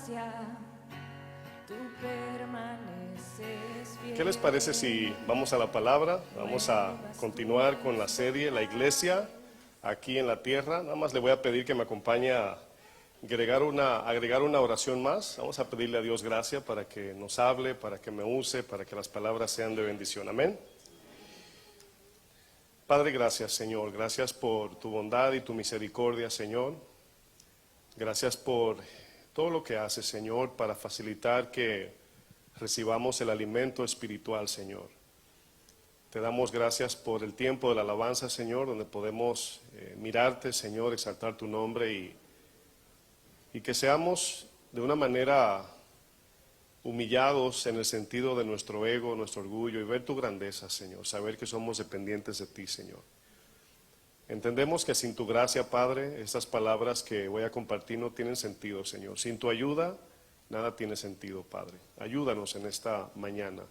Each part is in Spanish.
gracia, tú permaneces fiel. ¿Qué les parece si vamos a la palabra? Vamos a continuar con la serie La Iglesia aquí en la tierra. Nada más le voy a pedir que me acompañe a agregar una oración más. Vamos a pedirle a Dios gracia para que nos hable, para que me use, para que las palabras sean de bendición. Amén. Padre, gracias, Señor. Gracias por tu bondad y tu misericordia, Señor. Gracias por todo lo que haces, Señor, para facilitar que recibamos el alimento espiritual, Señor. Te damos gracias por el tiempo de la alabanza, Señor, donde podemos mirarte, Señor, exaltar tu nombre y que seamos de una manera humillados en el sentido de nuestro ego, nuestro orgullo y ver tu grandeza, Señor, saber que somos dependientes de ti, Señor. Entendemos que sin tu gracia, Padre, estas palabras que voy a compartir no tienen sentido, Señor. Sin tu ayuda, nada tiene sentido, Padre. Ayúdanos en esta mañana.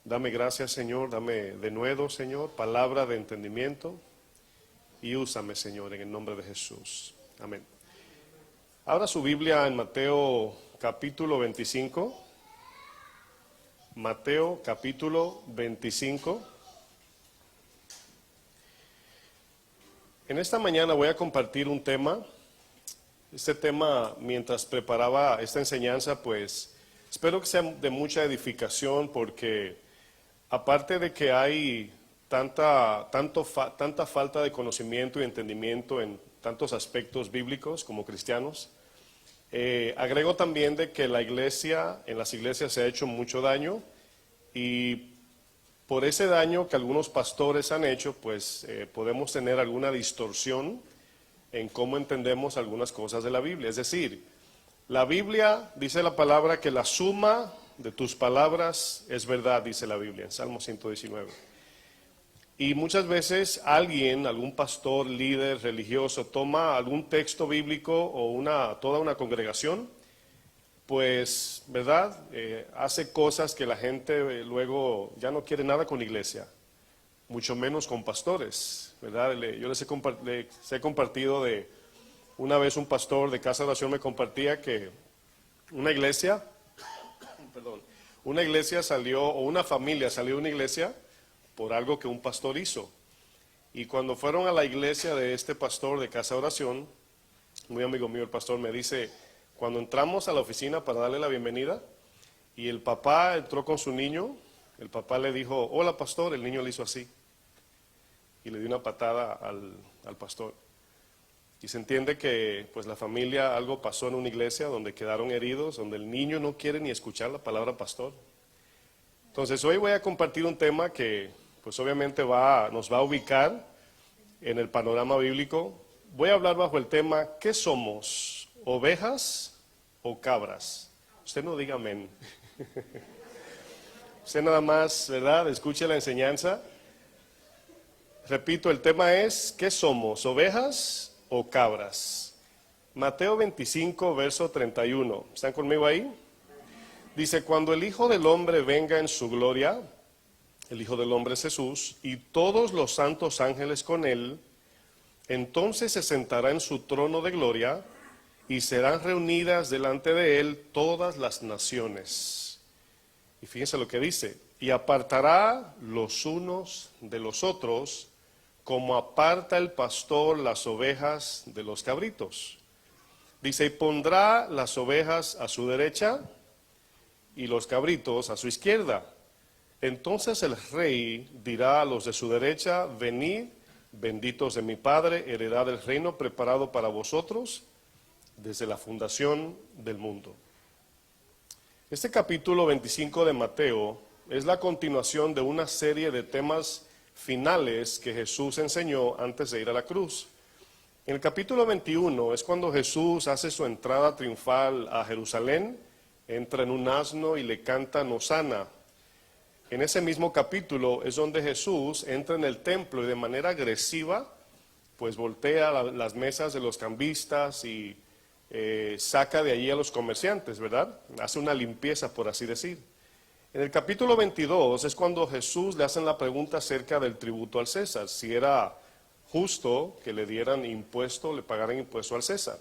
Dame gracias, Señor, dame de nuevo, Señor, palabra de entendimiento y úsame, Señor, en el nombre de Jesús. Amén. Abra su Biblia en Mateo capítulo 25. Mateo capítulo 25. En esta mañana voy a compartir un tema. Este tema, mientras preparaba esta enseñanza, pues espero que sea de mucha edificación, porque aparte de que hay tanta falta de conocimiento y entendimiento en tantos aspectos bíblicos como cristianos, agrego también de que en las iglesias se ha hecho mucho daño, y por ese daño que algunos pastores han hecho, pues podemos tener alguna distorsión en cómo entendemos algunas cosas de la Biblia. Es decir, la Biblia dice la palabra que la suma de tus palabras es verdad, dice la Biblia en Salmo 119. Y muchas veces algún pastor, líder religioso, toma algún texto bíblico o toda una congregación, pues, ¿verdad? Hace cosas que la gente luego ya no quiere nada con la iglesia, mucho menos con pastores, ¿verdad? Yo les he compartido de una vez un pastor de Casa de Oración me compartía que una familia salió de una iglesia por algo que un pastor hizo. Y cuando fueron a la iglesia de este pastor de Casa de Oración, muy amigo mío, el pastor, me dice, cuando entramos a la oficina para darle la bienvenida, y el papá entró con su niño, el papá le dijo, hola pastor, el niño le hizo así, y le dio una patada al pastor. Y se entiende que pues la familia, algo pasó en una iglesia donde quedaron heridos, donde el niño no quiere ni escuchar la palabra pastor. Entonces hoy voy a compartir un tema que pues obviamente nos va a ubicar en el panorama bíblico. Voy a hablar bajo el tema, ¿qué somos? ¿Ovejas o cabras? Usted no diga amén. Usted nada más, ¿verdad? Escuche la enseñanza. Repito, el tema es, ¿qué somos? ¿Ovejas o cabras? Mateo 25, verso 31. ¿Están conmigo ahí? Dice, cuando el Hijo del Hombre venga en su gloria, el Hijo del Hombre es Jesús, y todos los santos ángeles con él, entonces se sentará en su trono de gloria, y serán reunidas delante de él todas las naciones. Y fíjense lo que dice, y apartará los unos de los otros, como aparta el pastor las ovejas de los cabritos. Dice, y pondrá las ovejas a su derecha y los cabritos a su izquierda. Entonces el rey dirá a los de su derecha, venid, benditos de mi Padre, heredad del reino preparado para vosotros desde la fundación del mundo. Este capítulo 25 de Mateo es la continuación de una serie de temas finales que Jesús enseñó antes de ir a la cruz. En el capítulo 21 es cuando Jesús hace su entrada triunfal a Jerusalén, entra en un asno y le cantan Hosana. En ese mismo capítulo es donde Jesús entra en el templo y de manera agresiva, pues voltea las mesas de los cambistas y saca de allí a los comerciantes, ¿verdad? Hace una limpieza, por así decir. En el capítulo 22 es cuando Jesús le hacen la pregunta acerca del tributo al César, si era justo que le dieran impuesto, le pagaran impuesto al César.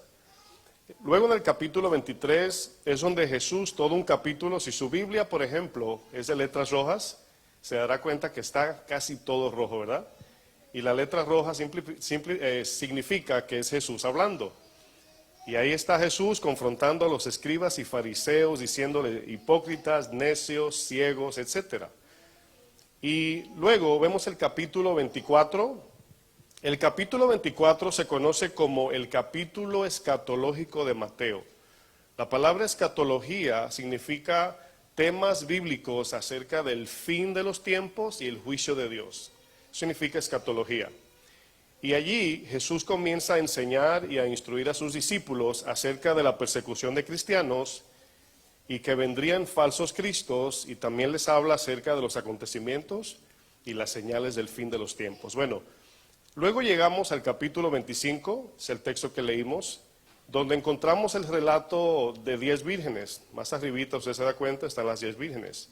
Luego en el capítulo 23 es donde Jesús, todo un capítulo, si su Biblia, por ejemplo, es de letras rojas, se dará cuenta que está casi todo rojo, ¿verdad? Y la letra roja significa que es Jesús hablando. Y ahí está Jesús confrontando a los escribas y fariseos, diciéndole hipócritas, necios, ciegos, etcétera. Y luego vemos el capítulo 24. El capítulo 24 se conoce como el capítulo escatológico de Mateo. La palabra escatología significa temas bíblicos acerca del fin de los tiempos y el juicio de Dios. Significa escatología. Y allí Jesús comienza a enseñar y a instruir a sus discípulos acerca de la persecución de cristianos y que vendrían falsos cristos, y también les habla acerca de los acontecimientos y las señales del fin de los tiempos. Bueno, luego llegamos al capítulo 25, es el texto que leímos, donde encontramos el relato de 10 vírgenes. Más arribita, usted se da cuenta, están las 10 vírgenes.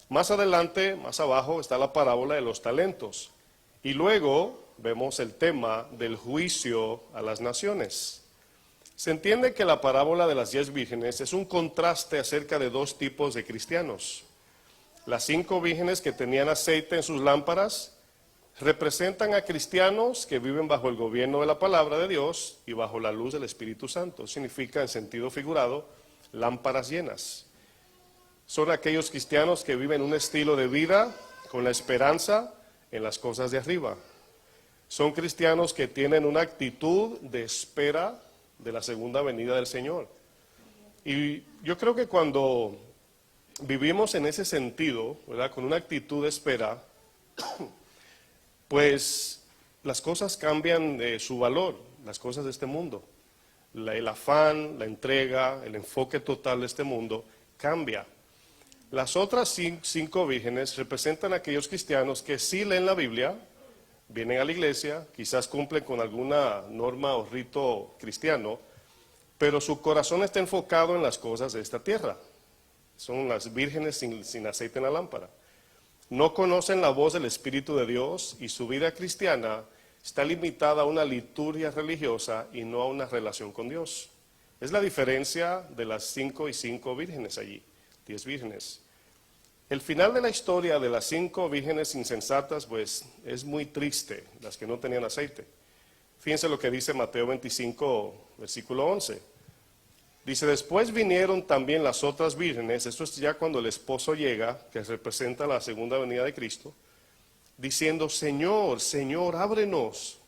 Más adelante, más abajo, está la parábola de los talentos. Y luego vemos el tema del juicio a las naciones. Se entiende que la parábola de las 10 vírgenes es un contraste acerca de dos tipos de cristianos. Las 5 vírgenes que tenían aceite en sus lámparas representan a cristianos que viven bajo el gobierno de la palabra de Dios y bajo la luz del Espíritu Santo. Significa, en sentido figurado, lámparas llenas. Son aquellos cristianos que viven un estilo de vida con la esperanza en las cosas de arriba. Son cristianos que tienen una actitud de espera de la segunda venida del Señor. Y yo creo que cuando vivimos en ese sentido, ¿verdad?, con una actitud de espera, pues las cosas cambian su valor, las cosas de este mundo. El afán, la entrega, el enfoque total de este mundo cambia. Las otras 5 vírgenes representan a aquellos cristianos que sí leen la Biblia, vienen a la iglesia, quizás cumplen con alguna norma o rito cristiano, pero su corazón está enfocado en las cosas de esta tierra. Son las vírgenes sin aceite en la lámpara. No conocen la voz del Espíritu de Dios y su vida cristiana está limitada a una liturgia religiosa y no a una relación con Dios. Es la diferencia de las 5 y 5 vírgenes allí, 10 vírgenes. El final de la historia de las 5 vírgenes insensatas, pues, es muy triste, las que no tenían aceite. Fíjense lo que dice Mateo 25, versículo 11. Dice, después vinieron también las otras vírgenes, esto es ya cuando el esposo llega, que representa la segunda venida de Cristo, diciendo, Señor, Señor, ábrenos.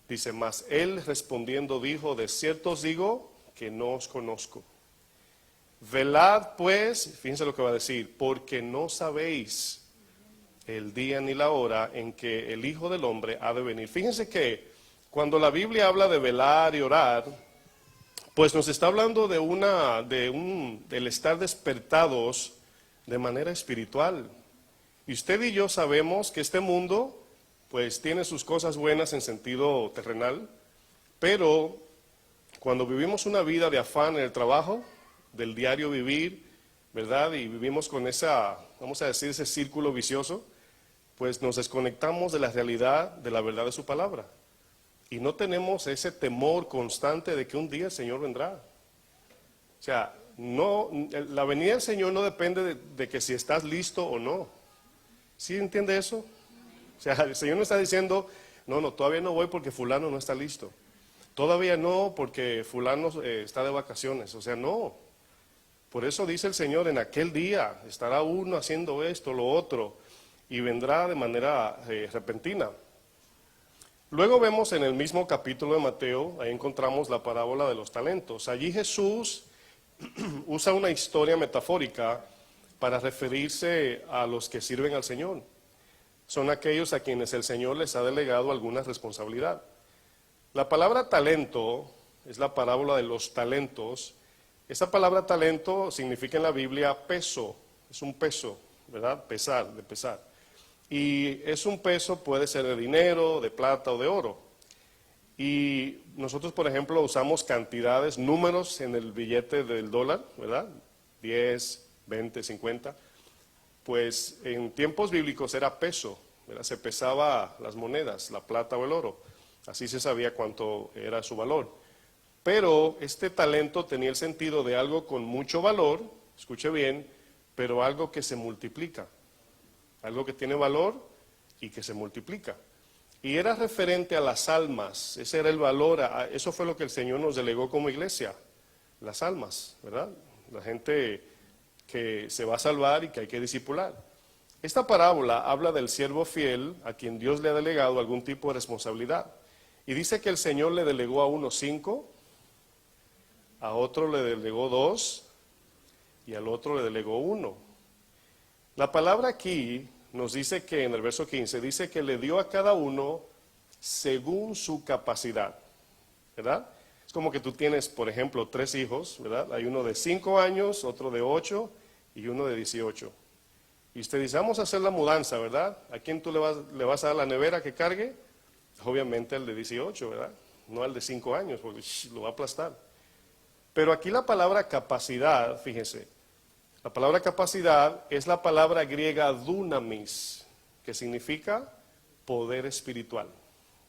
Dice, mas él respondiendo dijo, de cierto os digo que no os conozco. Velad pues, fíjense lo que va a decir, porque no sabéis el día ni la hora en que el Hijo del Hombre ha de venir. Fíjense que cuando la Biblia habla de velar y orar, pues nos está hablando del estar despertados de manera espiritual. Y usted y yo sabemos que este mundo, pues tiene sus cosas buenas en sentido terrenal, pero cuando vivimos una vida de afán en el trabajo, del diario vivir, ¿verdad? Y vivimos con vamos a decir, ese círculo vicioso, pues nos desconectamos de la realidad, de la verdad de su palabra. Y no tenemos ese temor constante de que un día el Señor vendrá. O sea, la venida del Señor no depende de que si estás listo o no. ¿Sí entiende eso? O sea, el Señor no está diciendo, no, todavía no voy porque fulano no está listo. Todavía no porque fulano está de vacaciones. O sea, no. Por eso dice el Señor, en aquel día estará uno haciendo esto, lo otro, y vendrá de manera repentina. Luego vemos en el mismo capítulo de Mateo, ahí encontramos la parábola de los talentos. Allí Jesús usa una historia metafórica para referirse a los que sirven al Señor. Son aquellos a quienes el Señor les ha delegado alguna responsabilidad. La palabra talento es la parábola de los talentos. Esa palabra talento significa en la Biblia peso, es un peso, ¿verdad? Pesar, de pesar. Y es un peso, puede ser de dinero, de plata o de oro. Y nosotros, por ejemplo, usamos cantidades, números en el billete del dólar, ¿verdad? 10, 20, 50. Pues en tiempos bíblicos era peso, ¿verdad? Se pesaba las monedas, la plata o el oro. Así se sabía cuánto era su valor. Pero este talento tenía el sentido de algo con mucho valor, escuche bien, pero algo que se multiplica. Algo que tiene valor y que se multiplica. Y era referente a las almas, ese era el valor, eso fue lo que el Señor nos delegó como iglesia, las almas, ¿verdad? La gente que se va a salvar y que hay que discipular. Esta parábola habla del siervo fiel a quien Dios le ha delegado algún tipo de responsabilidad. Y dice que el Señor le delegó a uno 5, a otro le delegó 2 y al otro le delegó 1. La palabra aquí nos dice que en el verso 15, dice que le dio a cada uno según su capacidad, ¿verdad? Es como que tú tienes, por ejemplo, 3 hijos, ¿verdad? Hay uno de 5 años, otro de 8 y uno de 18. Y usted dice, vamos a hacer la mudanza, ¿verdad? ¿A quién tú le vas a dar la nevera que cargue? Obviamente al de 18, ¿verdad? No al de 5 años, porque lo va a aplastar. Pero aquí la palabra capacidad, fíjese, la palabra capacidad es la palabra griega dunamis, que significa poder espiritual.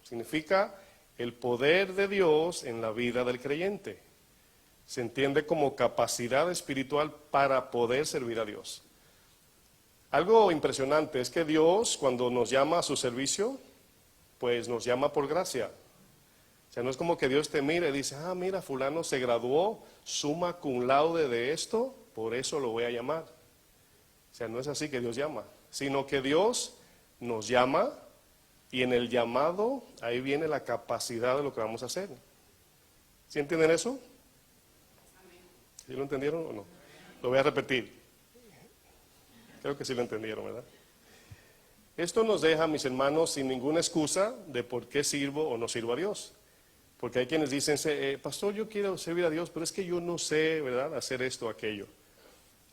Significa el poder de Dios en la vida del creyente. Se entiende como capacidad espiritual para poder servir a Dios. Algo impresionante es que Dios, cuando nos llama a su servicio, pues nos llama por gracia. O sea, no es como que Dios te mire y dice, mira, fulano se graduó summa cum laude de esto, por eso lo voy a llamar. O sea, no es así que Dios llama, sino que Dios nos llama y en el llamado ahí viene la capacidad de lo que vamos a hacer. ¿Sí entienden eso? ¿Sí lo entendieron o no? Lo voy a repetir. Creo que sí lo entendieron, ¿verdad? Esto nos deja, mis hermanos, sin ninguna excusa de por qué sirvo o no sirvo a Dios. Porque hay quienes dicen, pastor, yo quiero servir a Dios, pero es que yo no sé, ¿verdad?, hacer esto o aquello.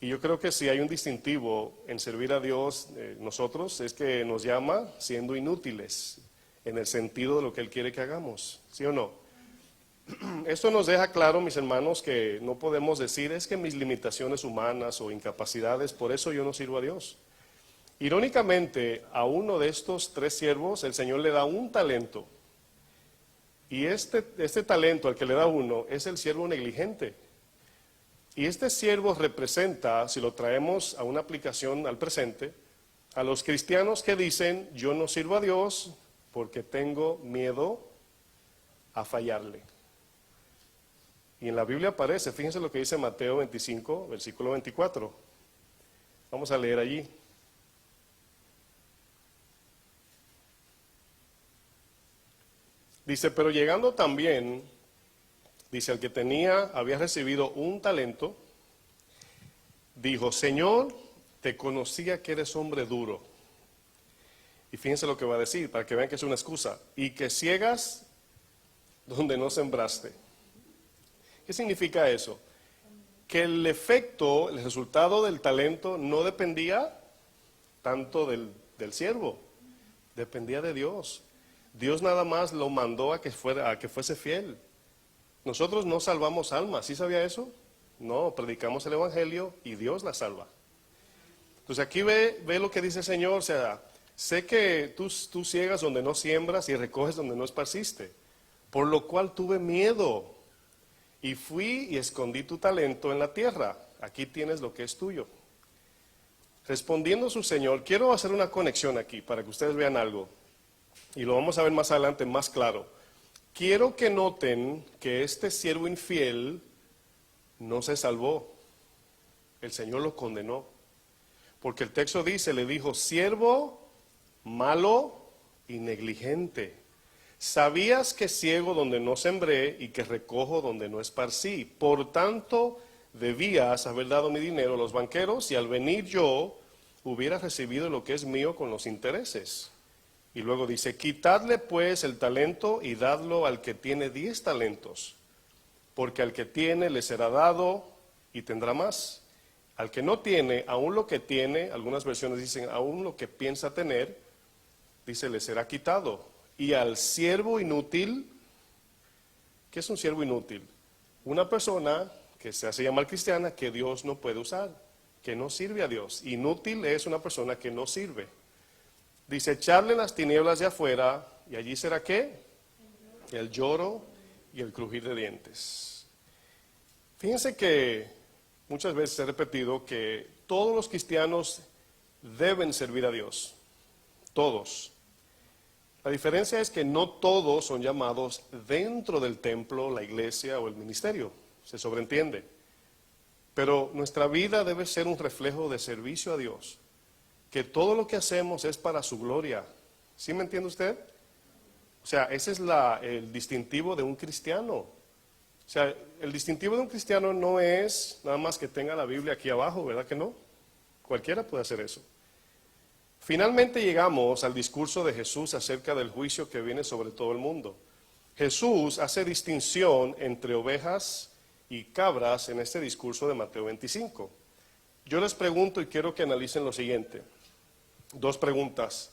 Y yo creo que si hay un distintivo en servir a Dios, nosotros, es que nos llama siendo inútiles, en el sentido de lo que Él quiere que hagamos, ¿sí o no? Esto nos deja claro, mis hermanos, que no podemos decir, es que mis limitaciones humanas o incapacidades, por eso yo no sirvo a Dios. Irónicamente, a uno de estos 3 siervos, el Señor le da un talento. Y este talento al que le da uno es el siervo negligente. Y este siervo representa, si lo traemos a una aplicación al presente, a los cristianos que dicen, yo no sirvo a Dios porque tengo miedo a fallarle. Y en la Biblia aparece, fíjense lo que dice Mateo 25, versículo 24. Vamos a leer allí. Dice, pero llegando también, dice, el que había recibido un talento, dijo, Señor, te conocía que eres hombre duro. Y fíjense lo que va a decir, para que vean que es una excusa. Y que ciegas donde no sembraste. ¿Qué significa eso? Que el efecto, el resultado del talento no dependía tanto del siervo, dependía de Dios. Dios nada más lo mandó a que fuese fiel. Nosotros no salvamos almas, ¿sí sabía eso? No, predicamos el evangelio y Dios la salva. Entonces aquí ve lo que dice el Señor, o sea, sé que tú ciegas donde no siembras y recoges donde no esparciste, por lo cual tuve miedo y fui y escondí tu talento en la tierra. Aquí tienes lo que es tuyo. Respondiendo su Señor, quiero hacer una conexión aquí para que ustedes vean algo. Y lo vamos a ver más adelante más claro. Quiero que noten que este siervo infiel no se salvó. El Señor lo condenó. Porque el texto dice, le dijo, siervo malo y negligente. Sabías que ciego donde no sembré y que recojo donde no esparcí. Por tanto, debías haber dado mi dinero a los banqueros y al venir yo hubiera recibido lo que es mío con los intereses. Y luego dice, quitadle pues el talento y dadlo al que tiene 10 talentos, porque al que tiene le será dado y tendrá más. Al que no tiene, aún lo que tiene, algunas versiones dicen, aún lo que piensa tener, dice, le será quitado. Y al siervo inútil, ¿qué es un siervo inútil? Una persona que se hace llamar cristiana que Dios no puede usar, que no sirve a Dios. Inútil es una persona que no sirve. Dice, echarle las tinieblas de afuera, y allí será ¿qué? El lloro y el crujir de dientes. Fíjense que muchas veces he repetido que todos los cristianos deben servir a Dios, todos. La diferencia es que no todos son llamados dentro del templo, la iglesia o el ministerio, se sobreentiende. Pero nuestra vida debe ser un reflejo de servicio a Dios, que todo lo que hacemos es para su gloria. ¿Sí me entiende usted? O sea, ese es el distintivo de un cristiano. O sea, el distintivo de un cristiano no es nada más que tenga la Biblia aquí abajo, ¿verdad que no? Cualquiera puede hacer eso. Finalmente llegamos al discurso de Jesús acerca del juicio que viene sobre todo el mundo. Jesús hace distinción entre ovejas y cabras en este discurso de Mateo 25. Yo les pregunto y quiero que analicen lo siguiente. Dos preguntas.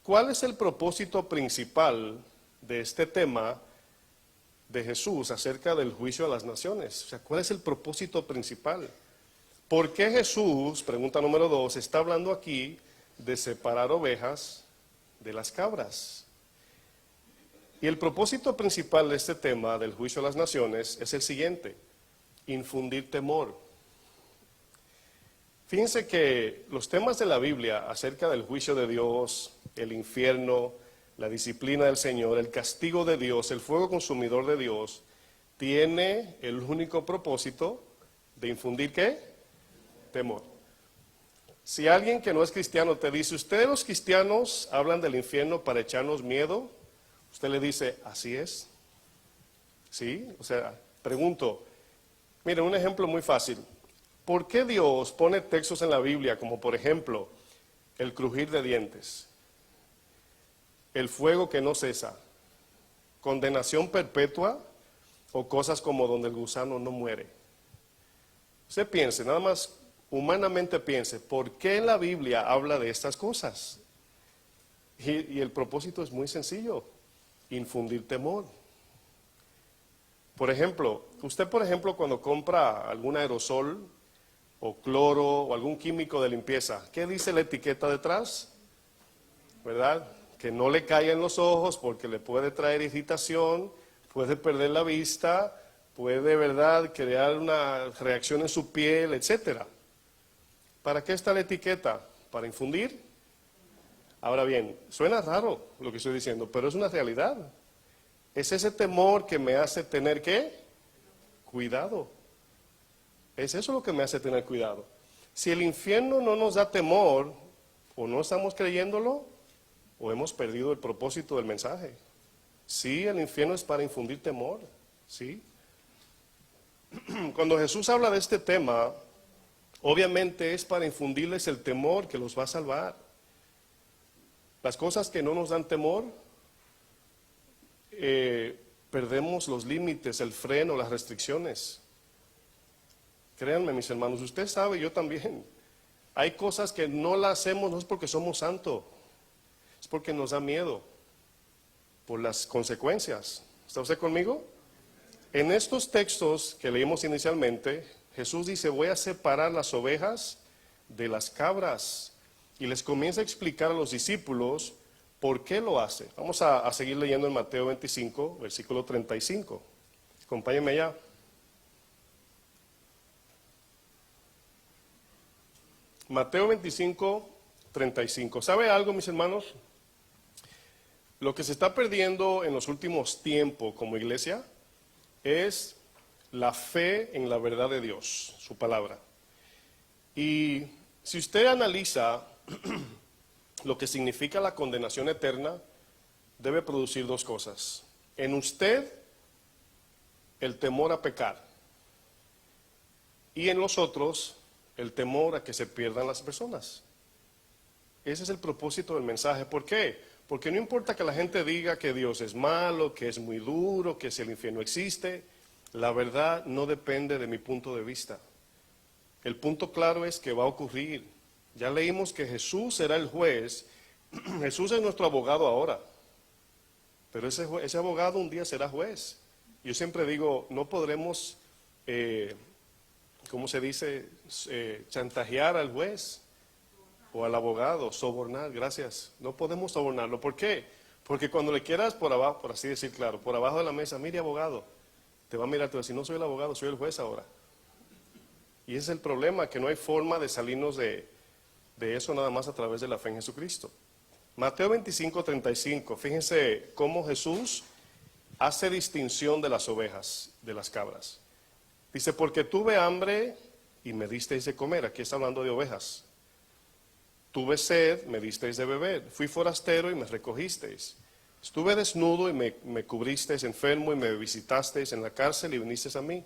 ¿Cuál es el propósito principal de este tema de Jesús acerca del juicio a las naciones? O sea, ¿cuál es el propósito principal? ¿Por qué Jesús, pregunta número 2, está hablando aquí de separar ovejas de las cabras? Y el propósito principal de este tema del juicio a las naciones es el siguiente: infundir temor. Fíjense que los temas de la Biblia acerca del juicio de Dios, el infierno, la disciplina del Señor, el castigo de Dios, el fuego consumidor de Dios, tiene el único propósito de infundir ¿qué? Temor. Si alguien que no es cristiano te dice, ustedes los cristianos hablan del infierno para echarnos miedo, usted le dice, así es. ¿Sí? O sea, pregunto, miren, un ejemplo muy fácil. ¿Por qué Dios pone textos en la Biblia como por ejemplo el crujir de dientes, el fuego que no cesa, condenación perpetua o cosas como donde el gusano no muere? Usted piense, nada más humanamente piense, ¿por qué la Biblia habla de estas cosas? Y el propósito es muy sencillo, infundir temor. Por ejemplo, usted cuando compra algún aerosol o cloro o algún químico de limpieza, ¿qué dice la etiqueta detrás? ¿Verdad? Que no le caiga en los ojos porque le puede traer irritación, puede perder la vista, puede, ¿verdad?, crear una reacción en su piel, etcétera. ¿Para qué está la etiqueta? ¿Para infundir? Ahora bien, suena raro lo que estoy diciendo, pero es una realidad. Es ese temor que me hace tener ¿qué? Cuidado. Es eso lo que me hace tener cuidado. Si el infierno no nos da temor, o no estamos creyéndolo, o hemos perdido el propósito del mensaje. Sí, el infierno es para infundir temor, ¿sí? Cuando Jesús habla de este tema, obviamente es para infundirles el temor que los va a salvar. Las cosas que no nos dan temor, perdemos los límites, el freno, las restricciones. Créanme, mis hermanos, usted sabe, yo también. Hay cosas que no las hacemos no es porque somos santos, es porque nos da miedo por las consecuencias. ¿Está usted conmigo? En estos textos que leímos inicialmente, Jesús dice, voy a separar las ovejas de las cabras. Y les comienza a explicar a los discípulos por qué lo hace. Vamos a seguir leyendo en Mateo 25, versículo 35. Acompáñenme allá. Mateo 25, 35. ¿Sabe algo, mis hermanos? Lo que se está perdiendo en los últimos tiempos como iglesia es la fe en la verdad de Dios, su palabra. Y si usted analiza lo que significa la condenación eterna, debe producir dos cosas. En usted, el temor a pecar. Y en los otros, el temor a que se pierdan las personas. Ese es el propósito del mensaje. ¿Por qué? Porque no importa que la gente diga que Dios es malo, que es muy duro, que si el infierno existe, la verdad no depende de mi punto de vista. El punto claro es que va a ocurrir. Ya leímos que Jesús será el juez. Jesús es nuestro abogado ahora. Pero ese abogado un día será juez. Yo siempre digo, no podremos, ¿cómo se dice? Chantajear al juez o al abogado, sobornar, gracias. No podemos sobornarlo. ¿Por qué? Porque cuando le quieras por abajo, por así decir claro, por abajo de la mesa, mire abogado, te va a mirar, te va a decir, no soy el abogado, soy el juez ahora. Y ese es el problema, que no hay forma de salirnos de eso nada más a través de la fe en Jesucristo. Mateo 25:35, fíjense cómo Jesús hace distinción de las ovejas, de las cabras. Dice, porque tuve hambre y me disteis de comer. Aquí está hablando de ovejas. Tuve sed, me disteis de beber. Fui forastero y me recogisteis. Estuve desnudo y me cubristeis, enfermo y me visitasteis en la cárcel y vinisteis a mí.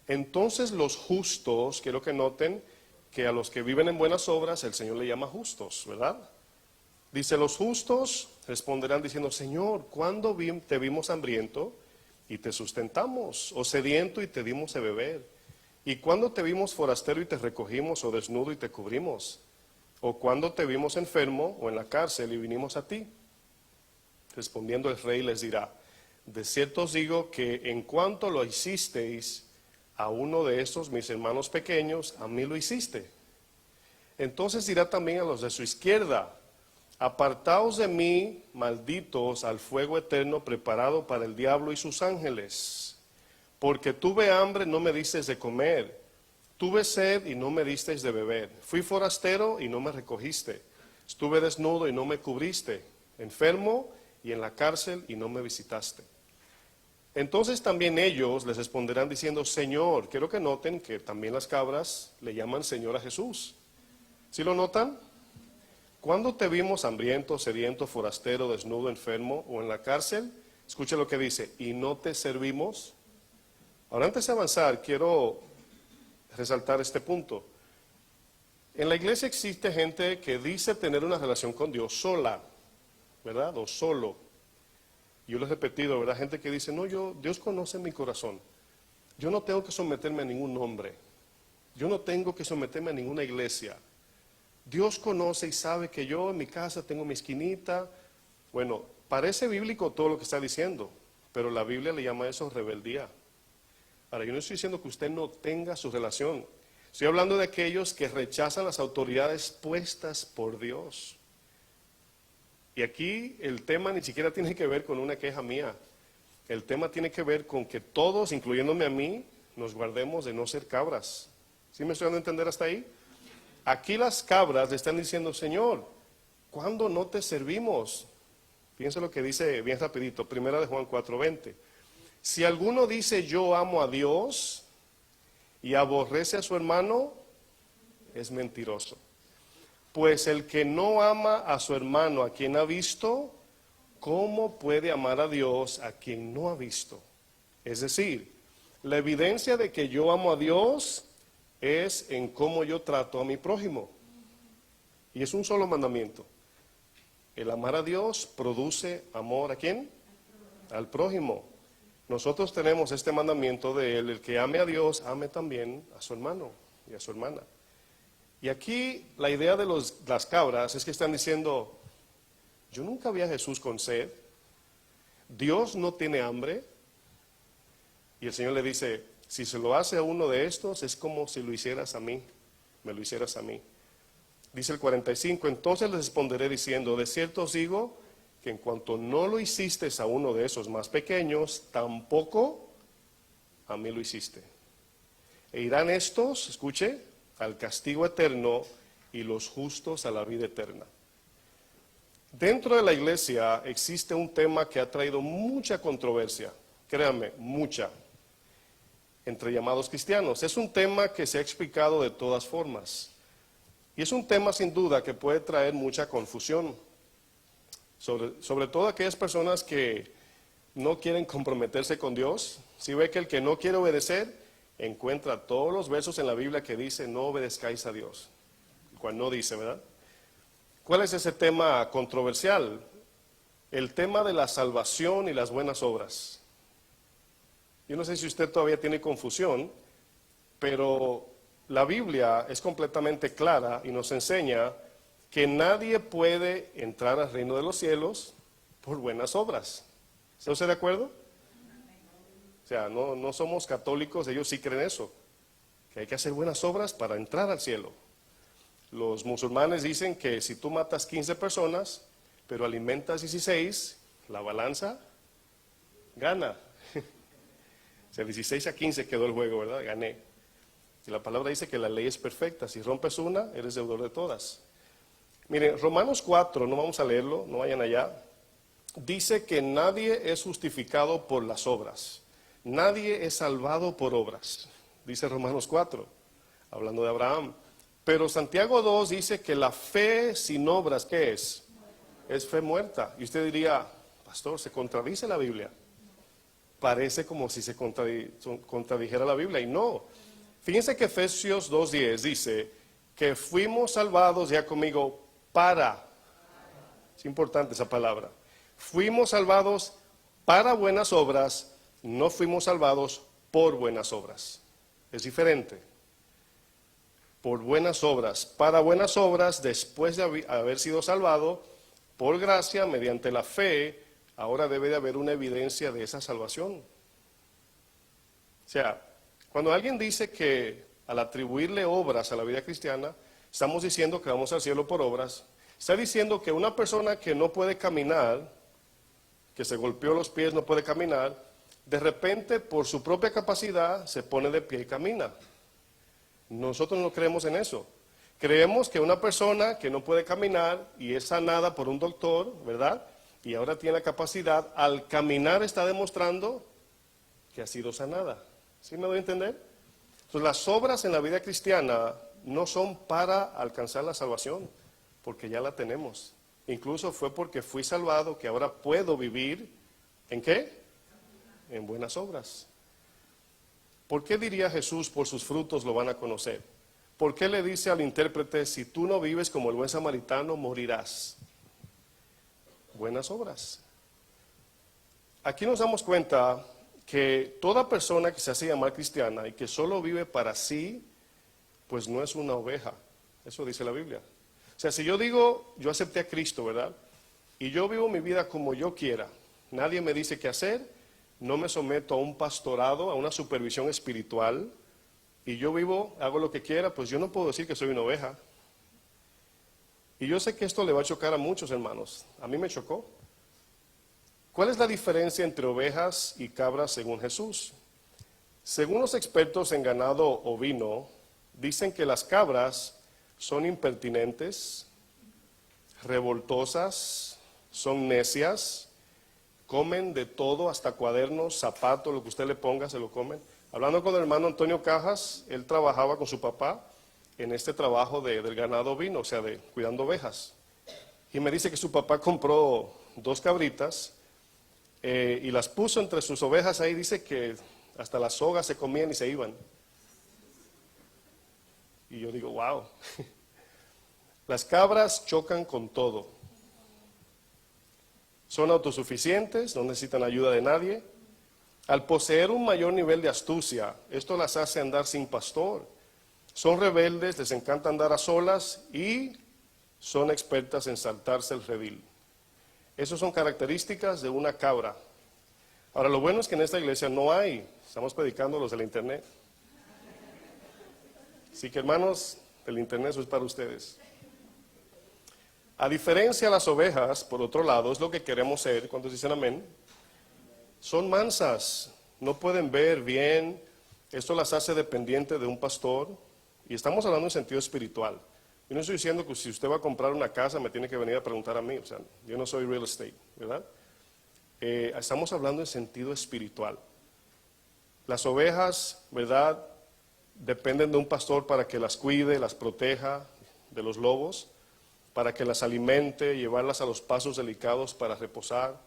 Entonces los justos, quiero que noten que a los que viven en buenas obras el Señor le llama justos, ¿verdad? Dice, los justos responderán diciendo, Señor, ¿cuándo te vimos hambriento y te sustentamos? ¿O sediento y te dimos de beber? ¿Y cuándo te vimos forastero y te recogimos? ¿O desnudo y te cubrimos? ¿O cuándo te vimos enfermo o en la cárcel y vinimos a ti? Respondiendo el rey les dirá, de cierto os digo que en cuanto lo hicisteis a uno de estos mis hermanos pequeños, a mí lo hiciste. Entonces dirá también a los de su izquierda, apartaos de mí, malditos, al fuego eterno preparado para el diablo y sus ángeles. Porque tuve hambre, no me disteis de comer. Tuve sed y no me disteis de beber. Fui forastero y no me recogiste. Estuve desnudo y no me cubriste. Enfermo y en la cárcel y no me visitaste. Entonces también ellos les responderán diciendo, Señor, quiero que noten que también las cabras le llaman Señor a Jesús. ¿Sí lo notan? ¿Cuándo te vimos hambriento, sediento, forastero, desnudo, enfermo o en la cárcel? Escucha lo que dice, y no te servimos. Ahora antes de avanzar, quiero resaltar este punto. En la iglesia existe gente que dice tener una relación con Dios sola, ¿verdad? O solo. Yo lo he repetido, ¿verdad? Gente que dice, no, Dios conoce mi corazón. Yo no tengo que someterme a ningún hombre. Yo no tengo que someterme a ninguna iglesia. Dios conoce y sabe que yo en mi casa tengo mi esquinita. Bueno, parece bíblico todo lo que está diciendo, pero la Biblia le llama a eso rebeldía. Ahora, yo no estoy diciendo que usted no tenga su relación. Estoy hablando de aquellos que rechazan las autoridades puestas por Dios. Y aquí el tema ni siquiera tiene que ver con una queja mía. El tema tiene que ver con que todos, incluyéndome a mí, nos guardemos de no ser cabras. ¿Sí me estoy dando a entender hasta ahí? Aquí las cabras le están diciendo, Señor, ¿cuándo no te servimos? Fíjense lo que dice bien rapidito, 1 de Juan 4:20. Si alguno dice yo amo a Dios y aborrece a su hermano, es mentiroso. Pues el que no ama a su hermano a quien ha visto, ¿cómo puede amar a Dios a quien no ha visto? Es decir, la evidencia de que yo amo a Dios es en cómo yo trato a mi prójimo. Y es un solo mandamiento. El amar a Dios produce amor ¿a quién? Al prójimo. Nosotros tenemos este mandamiento de él, el que ame a Dios, ame también a su hermano y a su hermana. Y aquí la idea de las cabras es que están diciendo, yo nunca vi a Jesús con sed, Dios no tiene hambre, y el Señor le dice, si se lo hace a uno de estos, es como si lo hicieras a mí, me lo hicieras a mí. Dice el 45, entonces les responderé diciendo, de cierto os digo, que en cuanto no lo hiciste a uno de esos más pequeños, tampoco a mí lo hiciste. E irán estos, escuche, al castigo eterno y los justos a la vida eterna. Dentro de la iglesia existe un tema que ha traído mucha controversia, créanme, mucha, entre llamados cristianos. Es un tema que se ha explicado de todas formas. Y es un tema sin duda que puede traer mucha confusión. Sobre todo aquellas personas que no quieren comprometerse con Dios. Si ve que el que no quiere obedecer, encuentra todos los versos en la Biblia que dice no obedezcáis a Dios. El cual no dice, ¿verdad? ¿Cuál es ese tema controversial? El tema de la salvación y las buenas obras. Yo no sé si usted todavía tiene confusión, pero la Biblia es completamente clara y nos enseña que nadie puede entrar al reino de los cielos por buenas obras. ¿Está usted de acuerdo? O sea, no somos católicos, ellos sí creen eso, que hay que hacer buenas obras para entrar al cielo. Los musulmanes dicen que si tú matas 15 personas, pero alimentas 16, la balanza gana. O sea, 16-15 quedó el juego, ¿verdad? Gané. Y la palabra dice que la ley es perfecta. Si rompes una, eres deudor de todas. Miren, Romanos 4, no vamos a leerlo, no vayan allá. Dice que nadie es justificado por las obras. Nadie es salvado por obras. Dice Romanos 4, hablando de Abraham. Pero Santiago 2 dice que la fe sin obras, ¿qué es? Es fe muerta. Y usted diría, pastor, ¿se contradice la Biblia? Parece como si se contradijera la Biblia, y no. Fíjense que Efesios 2:10 dice que fuimos salvados, ya conmigo, para. Es importante esa palabra. Fuimos salvados para buenas obras, no fuimos salvados por buenas obras. Es diferente. Por buenas obras, para buenas obras, después de haber sido salvado, por gracia, mediante la fe, ahora debe de haber una evidencia de esa salvación. O sea, cuando alguien dice que al atribuirle obras a la vida cristiana, estamos diciendo que vamos al cielo por obras, está diciendo que una persona que no puede caminar, que se golpeó los pies, no puede caminar, de repente por su propia capacidad se pone de pie y camina. Nosotros no creemos en eso. Creemos que una persona que no puede caminar y es sanada por un doctor, ¿verdad? Y ahora tiene la capacidad, al caminar está demostrando que ha sido sanada. ¿Sí me doy a entender? Entonces las obras en la vida cristiana no son para alcanzar la salvación, porque ya la tenemos. Incluso fue porque fui salvado que ahora puedo vivir, ¿en qué? En buenas obras. ¿Por qué diría Jesús, por sus frutos lo van a conocer? ¿Por qué le dice al intérprete, si tú no vives como el buen samaritano, morirás? Buenas obras. Aquí nos damos cuenta que toda persona que se hace llamar cristiana y que solo vive para sí, pues no es una oveja. Eso dice la Biblia. O sea, si yo digo, yo acepté a Cristo, ¿verdad? Y yo vivo mi vida como yo quiera. Nadie me dice qué hacer. No me someto a un pastorado, a una supervisión espiritual, y yo vivo, hago lo que quiera, pues yo no puedo decir que soy una oveja. Y yo sé que esto le va a chocar a muchos hermanos. A mí me chocó. ¿Cuál es la diferencia entre ovejas y cabras según Jesús? Según los expertos en ganado ovino, dicen que las cabras son impertinentes, revoltosas, son necias, comen de todo, hasta cuadernos, zapatos, lo que usted le ponga, se lo comen. Hablando con el hermano Antonio Cajas, él trabajaba con su papá en este trabajo del ganado ovino, o sea, de cuidando ovejas. Y me dice que su papá compró 2 cabritas y las puso entre sus ovejas ahí, dice que hasta las sogas se comían y se iban. Y yo digo, wow. Las cabras chocan con todo. Son autosuficientes, no necesitan ayuda de nadie. Al poseer un mayor nivel de astucia, esto las hace andar sin pastor. Son rebeldes, les encanta andar a solas y son expertas en saltarse el redil. Esas son características de una cabra. Ahora, lo bueno es que en esta iglesia no hay, estamos predicando los de la internet. Así que hermanos, el internet eso es para ustedes. A diferencia de las ovejas, por otro lado, es lo que queremos ser, ¿cuántos dicen amén? Son mansas, no pueden ver bien, esto las hace dependientes de un pastor, y estamos hablando en sentido espiritual. Yo no estoy diciendo que si usted va a comprar una casa me tiene que venir a preguntar a mí, o sea, yo no soy real estate, ¿verdad? Estamos hablando en sentido espiritual. Las ovejas, ¿verdad?, dependen de un pastor para que las cuide, las proteja de los lobos, para que las alimente, llevarlas a los pasos delicados para reposar.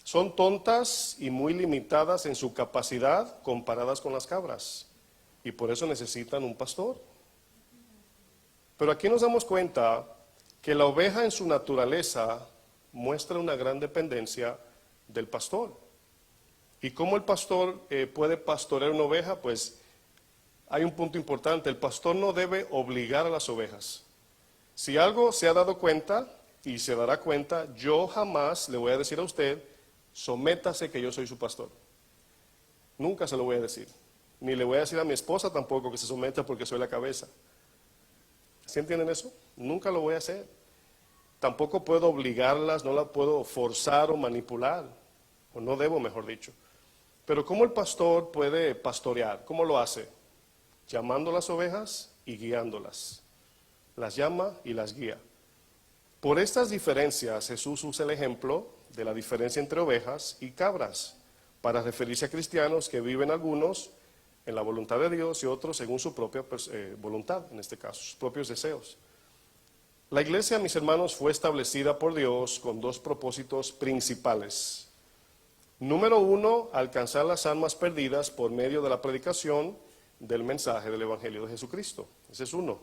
Son tontas y muy limitadas en su capacidad comparadas con las cabras, y por eso necesitan un pastor. Pero aquí nos damos cuenta que la oveja en su naturaleza muestra una gran dependencia del pastor. ¿Y cómo el pastor puede pastorear una oveja? Pues hay un punto importante, el pastor no debe obligar a las ovejas. Si algo se ha dado cuenta y se dará cuenta, yo jamás le voy a decir a usted, sométase que yo soy su pastor. Nunca se lo voy a decir. Ni le voy a decir a mi esposa tampoco que se someta porque soy la cabeza. ¿Sí entienden eso? Nunca lo voy a hacer. Tampoco puedo obligarlas, no la puedo forzar o manipular. O no debo, mejor dicho. Pero ¿cómo el pastor puede pastorear? ¿Cómo lo hace? Llamando a las ovejas y guiándolas. Las llama y las guía. Por estas diferencias, Jesús usa el ejemplo de la diferencia entre ovejas y cabras para referirse a cristianos que viven algunos en la voluntad de Dios y otros según su propia voluntad, en este caso, sus propios deseos. La iglesia, mis hermanos, fue establecida por Dios con dos propósitos principales. Número uno, alcanzar las almas perdidas por medio de la predicación del mensaje del Evangelio de Jesucristo. Ese es uno.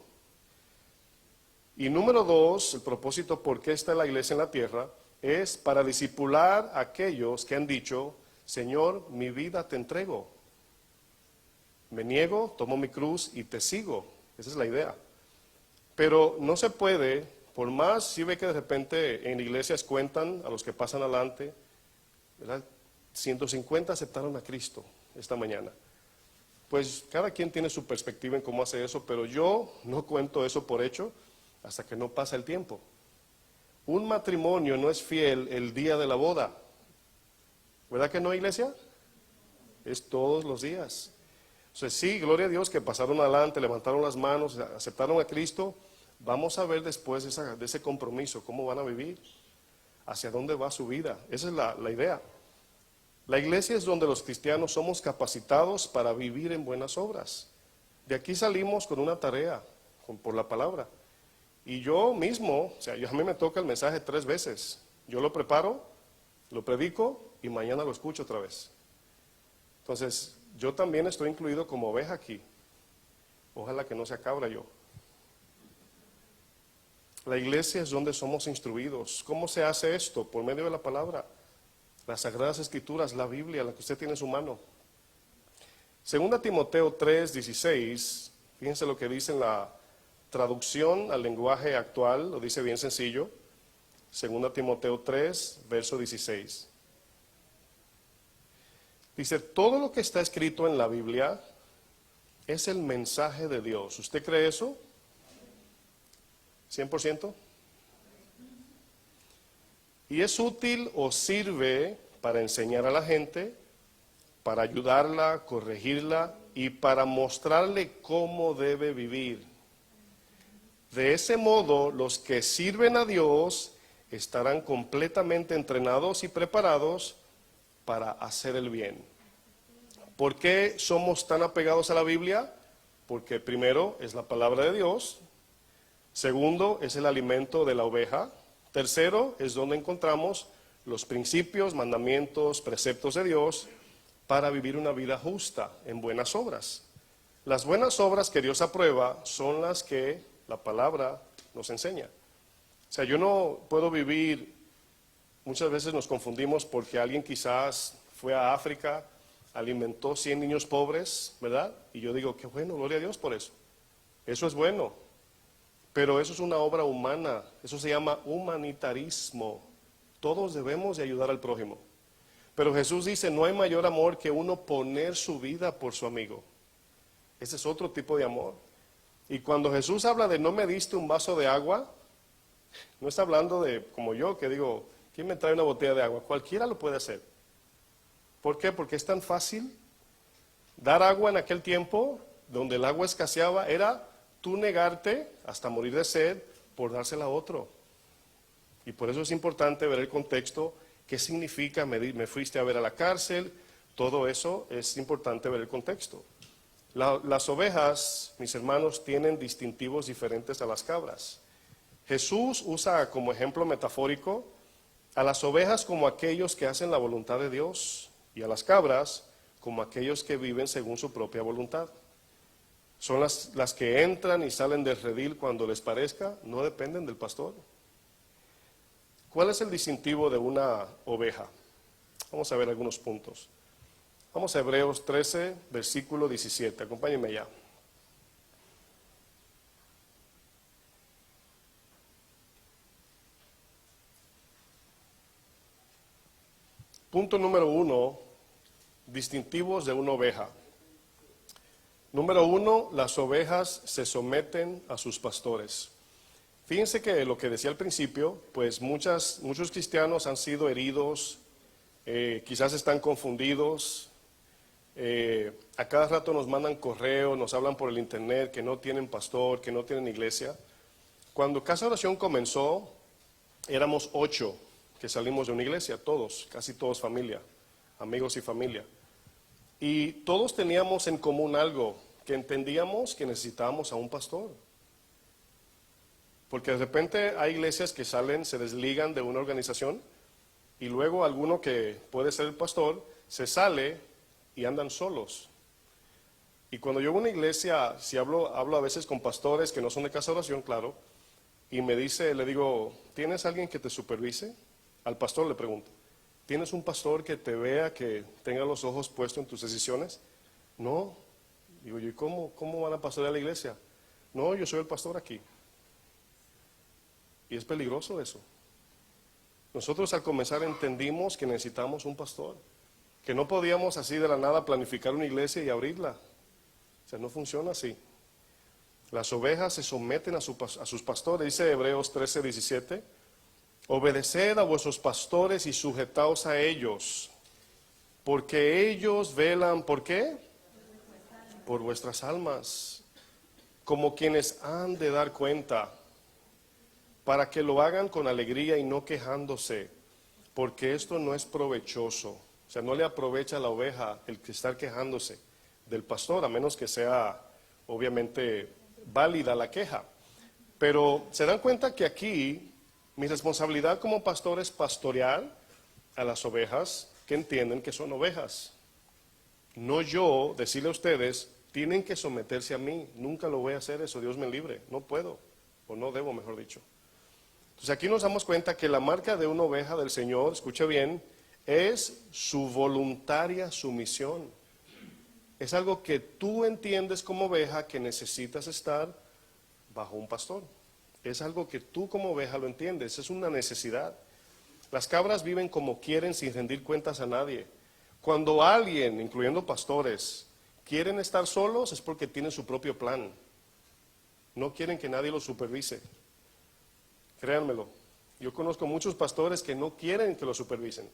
Y número dos, el propósito por qué está la iglesia en la tierra, es para discipular a aquellos que han dicho, Señor, mi vida te entrego. Me niego, tomo mi cruz y te sigo. Esa es la idea. Pero no se puede, por más, si ve que de repente en iglesias cuentan a los que pasan adelante, ¿verdad? 150 aceptaron a Cristo esta mañana. Pues cada quien tiene su perspectiva en cómo hace eso, pero yo no cuento eso por hecho hasta que no pasa el tiempo. Un matrimonio no es fiel el día de la boda. ¿Verdad que no, iglesia? Es todos los días. O sea, sí, gloria a Dios que pasaron adelante, levantaron las manos, aceptaron a Cristo. Vamos a ver después de ese compromiso, cómo van a vivir, hacia dónde va su vida. Esa es la idea. La iglesia es donde los cristianos somos capacitados para vivir en buenas obras. De aquí salimos con una tarea, por la palabra. Y yo mismo, o sea, a mí me toca el mensaje 3 veces. Yo lo preparo, lo predico y mañana lo escucho otra vez. Entonces, yo también estoy incluido como oveja aquí. Ojalá que no sea cabra yo. La iglesia es donde somos instruidos. ¿Cómo se hace esto? Por medio de la palabra. Las Sagradas Escrituras, la Biblia, la que usted tiene en su mano. 2 Timoteo 3:16, fíjense lo que dice en la traducción al lenguaje actual, lo dice bien sencillo. 2 Timoteo 3, verso 16. Dice, todo lo que está escrito en la Biblia es el mensaje de Dios. ¿Usted cree eso? ¿100%? Y es útil o sirve para enseñar a la gente, para ayudarla, corregirla y para mostrarle cómo debe vivir. De ese modo, los que sirven a Dios estarán completamente entrenados y preparados para hacer el bien. ¿Por qué somos tan apegados a la Biblia? Porque primero es la palabra de Dios, segundo es el alimento de la oveja, tercero es donde encontramos los principios, mandamientos, preceptos de Dios para vivir una vida justa en buenas obras. Las buenas obras que Dios aprueba son las que la palabra nos enseña. O sea, yo no puedo vivir, muchas veces nos confundimos porque alguien quizás fue a África, alimentó 100 niños pobres, ¿verdad? Y yo digo, qué bueno, gloria a Dios por eso. Eso es bueno. Pero eso es una obra humana, eso se llama humanitarismo. Todos debemos de ayudar al prójimo. Pero Jesús dice, no hay mayor amor que uno poner su vida por su amigo. Ese es otro tipo de amor. Y cuando Jesús habla de no me diste un vaso de agua, no está hablando de como yo, que digo, ¿quién me trae una botella de agua? Cualquiera lo puede hacer. ¿Por qué? Porque es tan fácil. Dar agua en aquel tiempo, donde el agua escaseaba, era tú negarte hasta morir de sed por dársela a otro. Y por eso es importante ver el contexto, qué significa, me fuiste a ver a la cárcel, todo eso es importante ver el contexto. Las ovejas, mis hermanos, tienen distintivos diferentes a las cabras. Jesús usa como ejemplo metafórico a las ovejas como aquellos que hacen la voluntad de Dios y a las cabras como aquellos que viven según su propia voluntad. Son las que entran y salen del redil cuando les parezca, no dependen del pastor. ¿Cuál es el distintivo de una oveja? Vamos a ver algunos puntos. Vamos a Hebreos 13, versículo 17. Acompáñenme ya. Punto número 1, distintivos de una oveja. Número 1, las ovejas se someten a sus pastores. Fíjense que lo que decía al principio, pues muchos cristianos han sido heridos, quizás están confundidos, A cada rato nos mandan correo, nos hablan por el internet que no tienen pastor, que no tienen iglesia. Cuando Casa de Oración comenzó, éramos 8 que salimos de una iglesia, todos, casi todos familia, amigos y familia. Y todos teníamos en común algo, que entendíamos que necesitábamos a un pastor. Porque de repente hay iglesias que salen, se desligan de una organización y luego alguno que puede ser el pastor se sale y andan solos. Y cuando yo voy a una iglesia, si hablo a veces con pastores que no son de Casa de Oración, claro, y me dice, le digo, ¿tienes alguien que te supervise? Al pastor le pregunto, ¿tienes un pastor que te vea, que tenga los ojos puestos en tus decisiones? No. Digo yo, ¿y cómo van a pastorear la iglesia? No, yo soy el pastor aquí. Y es peligroso eso. Nosotros al comenzar entendimos que necesitamos un pastor, que no podíamos así de la nada planificar una iglesia y abrirla. O sea, no funciona así. Las ovejas se someten a sus pastores, dice Hebreos 13:17, obedeced a vuestros pastores y sujetaos a ellos, porque ellos velan, ¿por qué? Por vuestras almas, como quienes han de dar cuenta, para que lo hagan con alegría y no quejándose, porque esto no es provechoso. O sea, no le aprovecha a la oveja el que estar quejándose del pastor, a menos que sea obviamente válida la queja. Pero se dan cuenta que aquí mi responsabilidad como pastor es pastorear a las ovejas que entienden que son ovejas. No yo decirle a ustedes, tienen que someterse a mí. Nunca lo voy a hacer eso, Dios me libre. No puedo, o no debo, mejor dicho. Entonces aquí nos damos cuenta que la marca de una oveja del Señor, escuche bien, es su voluntaria sumisión. Es algo que tú entiendes como oveja que necesitas estar bajo un pastor. Es algo que tú como oveja lo entiendes, es una necesidad. Las cabras viven como quieren sin rendir cuentas a nadie. Cuando alguien, incluyendo pastores, quieren estar solos es porque tienen su propio plan. No quieren que nadie los supervise. Créanmelo. Yo conozco muchos pastores que no quieren que los supervisen.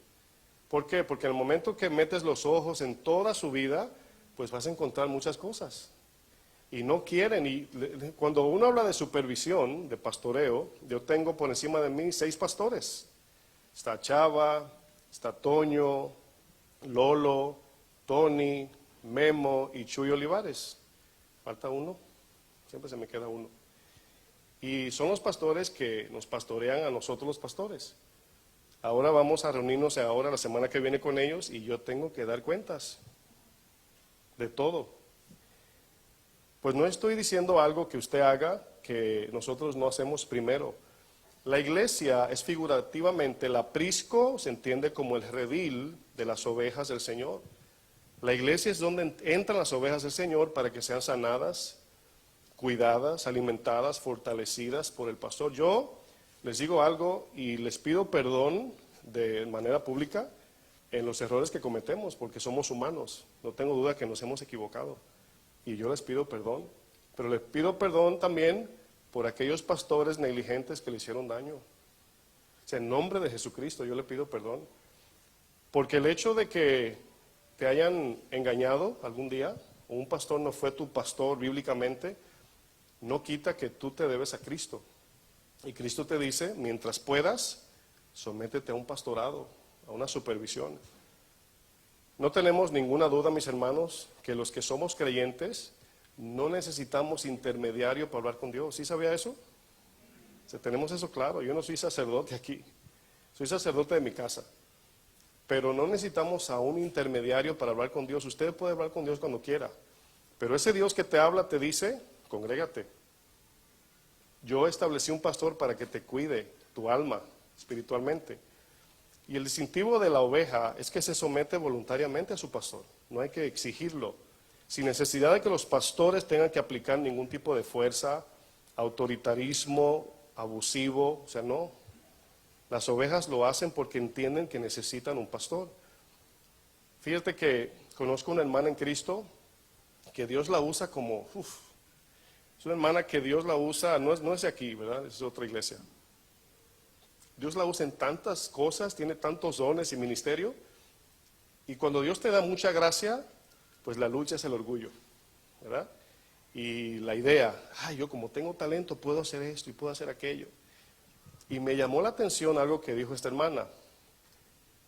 ¿Por qué? Porque en el momento que metes los ojos en toda su vida, pues vas a encontrar muchas cosas. Y no quieren. Y cuando uno habla de supervisión, de pastoreo, yo tengo por encima de mí 6 pastores. Está Chava, está Toño, Lolo, Tony, Memo y Chuy Olivares. Falta uno, siempre se me queda uno. Y son los pastores que nos pastorean a nosotros los pastores. Ahora vamos a reunirnos ahora la semana que viene con ellos y yo tengo que dar cuentas de todo. Pues no estoy diciendo algo que usted haga que nosotros no hacemos primero. La iglesia es figurativamente, el aprisco se entiende como el redil de las ovejas del Señor. La iglesia es donde entran las ovejas del Señor para que sean sanadas, cuidadas, alimentadas, fortalecidas por el pastor. Yo les digo algo y les pido perdón de manera pública en los errores que cometemos, porque somos humanos. No tengo duda que nos hemos equivocado. Y yo les pido perdón. Pero les pido perdón también por aquellos pastores negligentes que le hicieron daño. O sea, en nombre de Jesucristo yo le pido perdón. Porque el hecho de que te hayan engañado algún día, o un pastor no fue tu pastor bíblicamente, no quita que tú te debes a Cristo. Y Cristo te dice, mientras puedas, sométete a un pastorado, a una supervisión. No tenemos ninguna duda, mis hermanos, que los que somos creyentes no necesitamos intermediario para hablar con Dios. ¿Sí sabía eso? O sea, tenemos eso claro. Yo no soy sacerdote aquí, soy sacerdote de mi casa. Pero no necesitamos a un intermediario para hablar con Dios. Usted puede hablar con Dios cuando quiera. Pero ese Dios que te habla te dice, congrégate. Yo establecí un pastor para que te cuide tu alma espiritualmente. Y el distintivo de la oveja es que se somete voluntariamente a su pastor. No hay que exigirlo. Sin necesidad de que los pastores tengan que aplicar ningún tipo de fuerza, autoritarismo, abusivo. O sea, no. Las ovejas lo hacen porque entienden que necesitan un pastor. Fíjate que conozco una hermana en Cristo que Dios la usa como, es una hermana que Dios la usa, no es de aquí, ¿verdad? Es de otra iglesia. Dios la usa en tantas cosas, tiene tantos dones y ministerio. Y cuando Dios te da mucha gracia, pues la lucha es el orgullo, ¿verdad? Y la idea, yo como tengo talento puedo hacer esto y puedo hacer aquello. Y me llamó la atención algo que dijo esta hermana.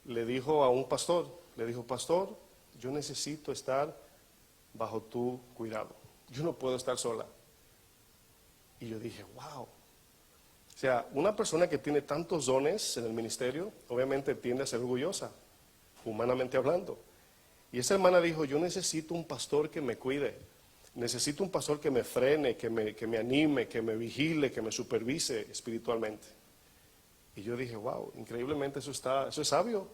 Le dijo a un pastor, le dijo, pastor, yo necesito estar bajo tu cuidado. Yo no puedo estar sola. Y yo dije, wow. O sea, una persona que tiene tantos dones en el ministerio, obviamente tiende a ser orgullosa, humanamente hablando. Y esa hermana dijo, yo necesito un pastor que me cuide. Necesito un pastor que me frene, que me anime, que me vigile, que me supervise espiritualmente. Y yo dije, wow, increíblemente eso es sabio.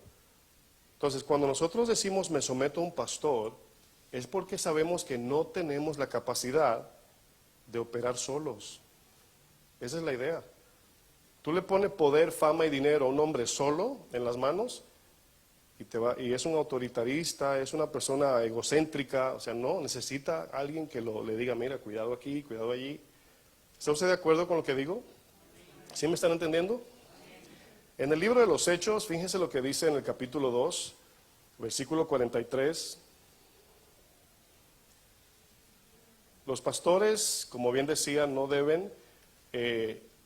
Entonces, cuando nosotros decimos me someto a un pastor, es porque sabemos que no tenemos la capacidad de operar solos. Esa es la idea. Tú le pones poder, fama y dinero a un hombre solo en las manos y es un autoritarista, es una persona egocéntrica, o sea, no, necesita alguien que le diga, mira, cuidado aquí, cuidado allí. ¿Está usted de acuerdo con lo que digo? ¿Sí me están entendiendo? En el libro de los Hechos, fíjense lo que dice en el capítulo 2, versículo 43. Los pastores, como bien decía, no deben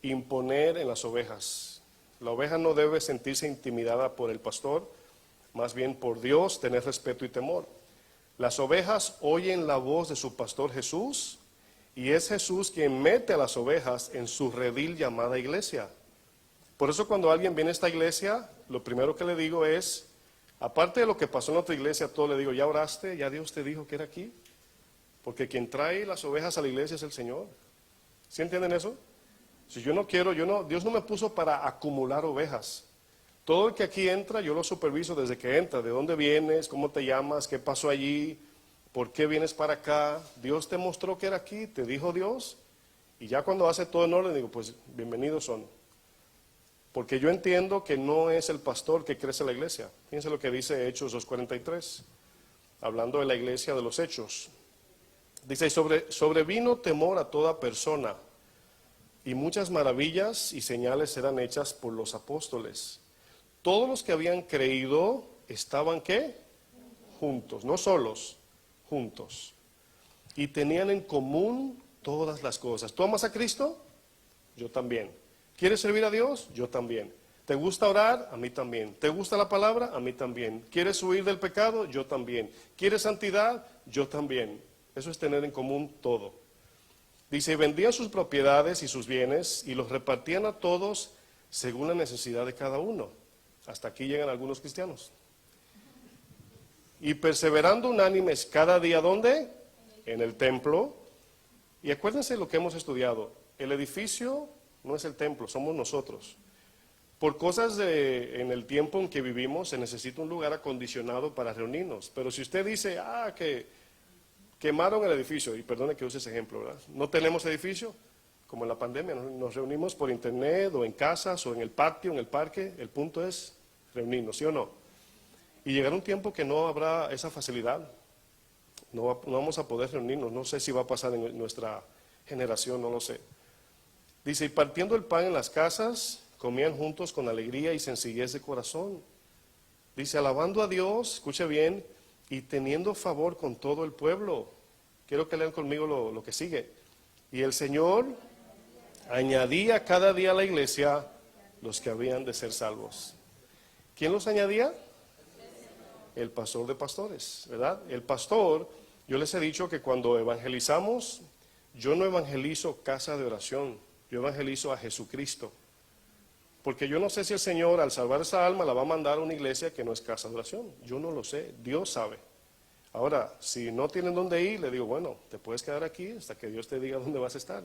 imponer en las ovejas. La oveja no debe sentirse intimidada por el pastor, más bien por Dios, tener respeto y temor. Las ovejas oyen la voz de su pastor Jesús, y es Jesús quien mete a las ovejas en su redil llamada iglesia. Por eso cuando alguien viene a esta iglesia, lo primero que le digo es, aparte de lo que pasó en otra iglesia, todo le digo, ¿ya oraste? ¿Ya Dios te dijo que era aquí? Porque quien trae las ovejas a la iglesia es el Señor. ¿Sí entienden eso? Si yo no quiero, Dios no me puso para acumular ovejas. Todo el que aquí entra, yo lo superviso desde que entra. ¿De dónde vienes? ¿Cómo te llamas? ¿Qué pasó allí? ¿Por qué vienes para acá? Dios te mostró que era aquí, te dijo Dios. Y ya cuando hace todo en orden, digo, pues bienvenidos son. Porque yo entiendo que no es el pastor que crece la iglesia. Fíjense lo que dice Hechos 2:43, hablando de la iglesia de los Hechos. Dice, sobrevino temor a toda persona, y muchas maravillas y señales eran hechas por los apóstoles. Todos los que habían creído estaban, ¿qué? Juntos, no solos, juntos. Y tenían en común todas las cosas. ¿Tú amas a Cristo? Yo también. ¿Quieres servir a Dios? Yo también. ¿Te gusta orar? A mí también. ¿Te gusta la palabra? A mí también. ¿Quieres huir del pecado? Yo también. ¿Quieres santidad? Yo también. Eso es tener en común todo. Dice, y vendían sus propiedades y sus bienes y los repartían a todos según la necesidad de cada uno. Hasta aquí llegan algunos cristianos. Y perseverando unánimes cada día, ¿dónde? En el templo. Y acuérdense lo que hemos estudiado. El edificio no es el templo, somos nosotros. Por cosas en el tiempo en que vivimos se necesita un lugar acondicionado para reunirnos. Pero si usted dice, que quemaron el edificio, y perdone que use ese ejemplo, ¿verdad? No tenemos edificio, como en la pandemia, nos reunimos por internet o en casas o en el patio, en el parque. El punto es reunirnos, ¿sí o no? Y llegará un tiempo que no habrá esa facilidad, no vamos a poder reunirnos, no sé si va a pasar en nuestra generación, no lo sé. Dice, y partiendo el pan en las casas, comían juntos con alegría y sencillez de corazón. Dice, alabando a Dios, escuche bien, y teniendo favor con todo el pueblo. Quiero que lean conmigo lo que sigue. Y el Señor añadía cada día a la iglesia los que habían de ser salvos. ¿Quién los añadía? El pastor de pastores, ¿verdad? El pastor, yo les he dicho que cuando evangelizamos, yo no evangelizo casa de oración, yo evangelizo a Jesucristo. Porque yo no sé si el Señor al salvar esa alma la va a mandar a una iglesia que no es casa de oración. Yo no lo sé, Dios sabe. Ahora, si no tienen dónde ir, le digo, bueno, te puedes quedar aquí hasta que Dios te diga dónde vas a estar.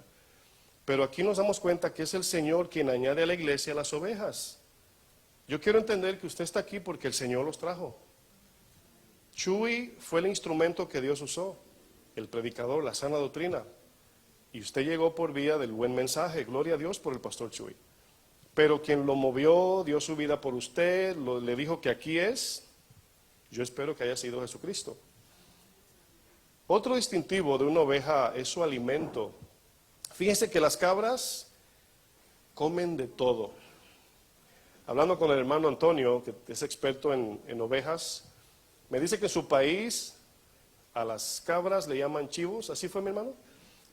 Pero aquí nos damos cuenta que es el Señor quien añade a la iglesia las ovejas. Yo quiero entender que usted está aquí porque el Señor los trajo. Chuy fue el instrumento que Dios usó, el predicador, la sana doctrina. Y usted llegó por vía del buen mensaje, gloria a Dios por el pastor Chuy. Pero quien lo movió, dio su vida por usted, le dijo que aquí es, yo espero que haya sido Jesucristo. Otro distintivo de una oveja es su alimento. Fíjense que las cabras comen de todo. Hablando con el hermano Antonio, que es experto en ovejas, me dice que en su país a las cabras le llaman chivos, ¿así fue mi hermano?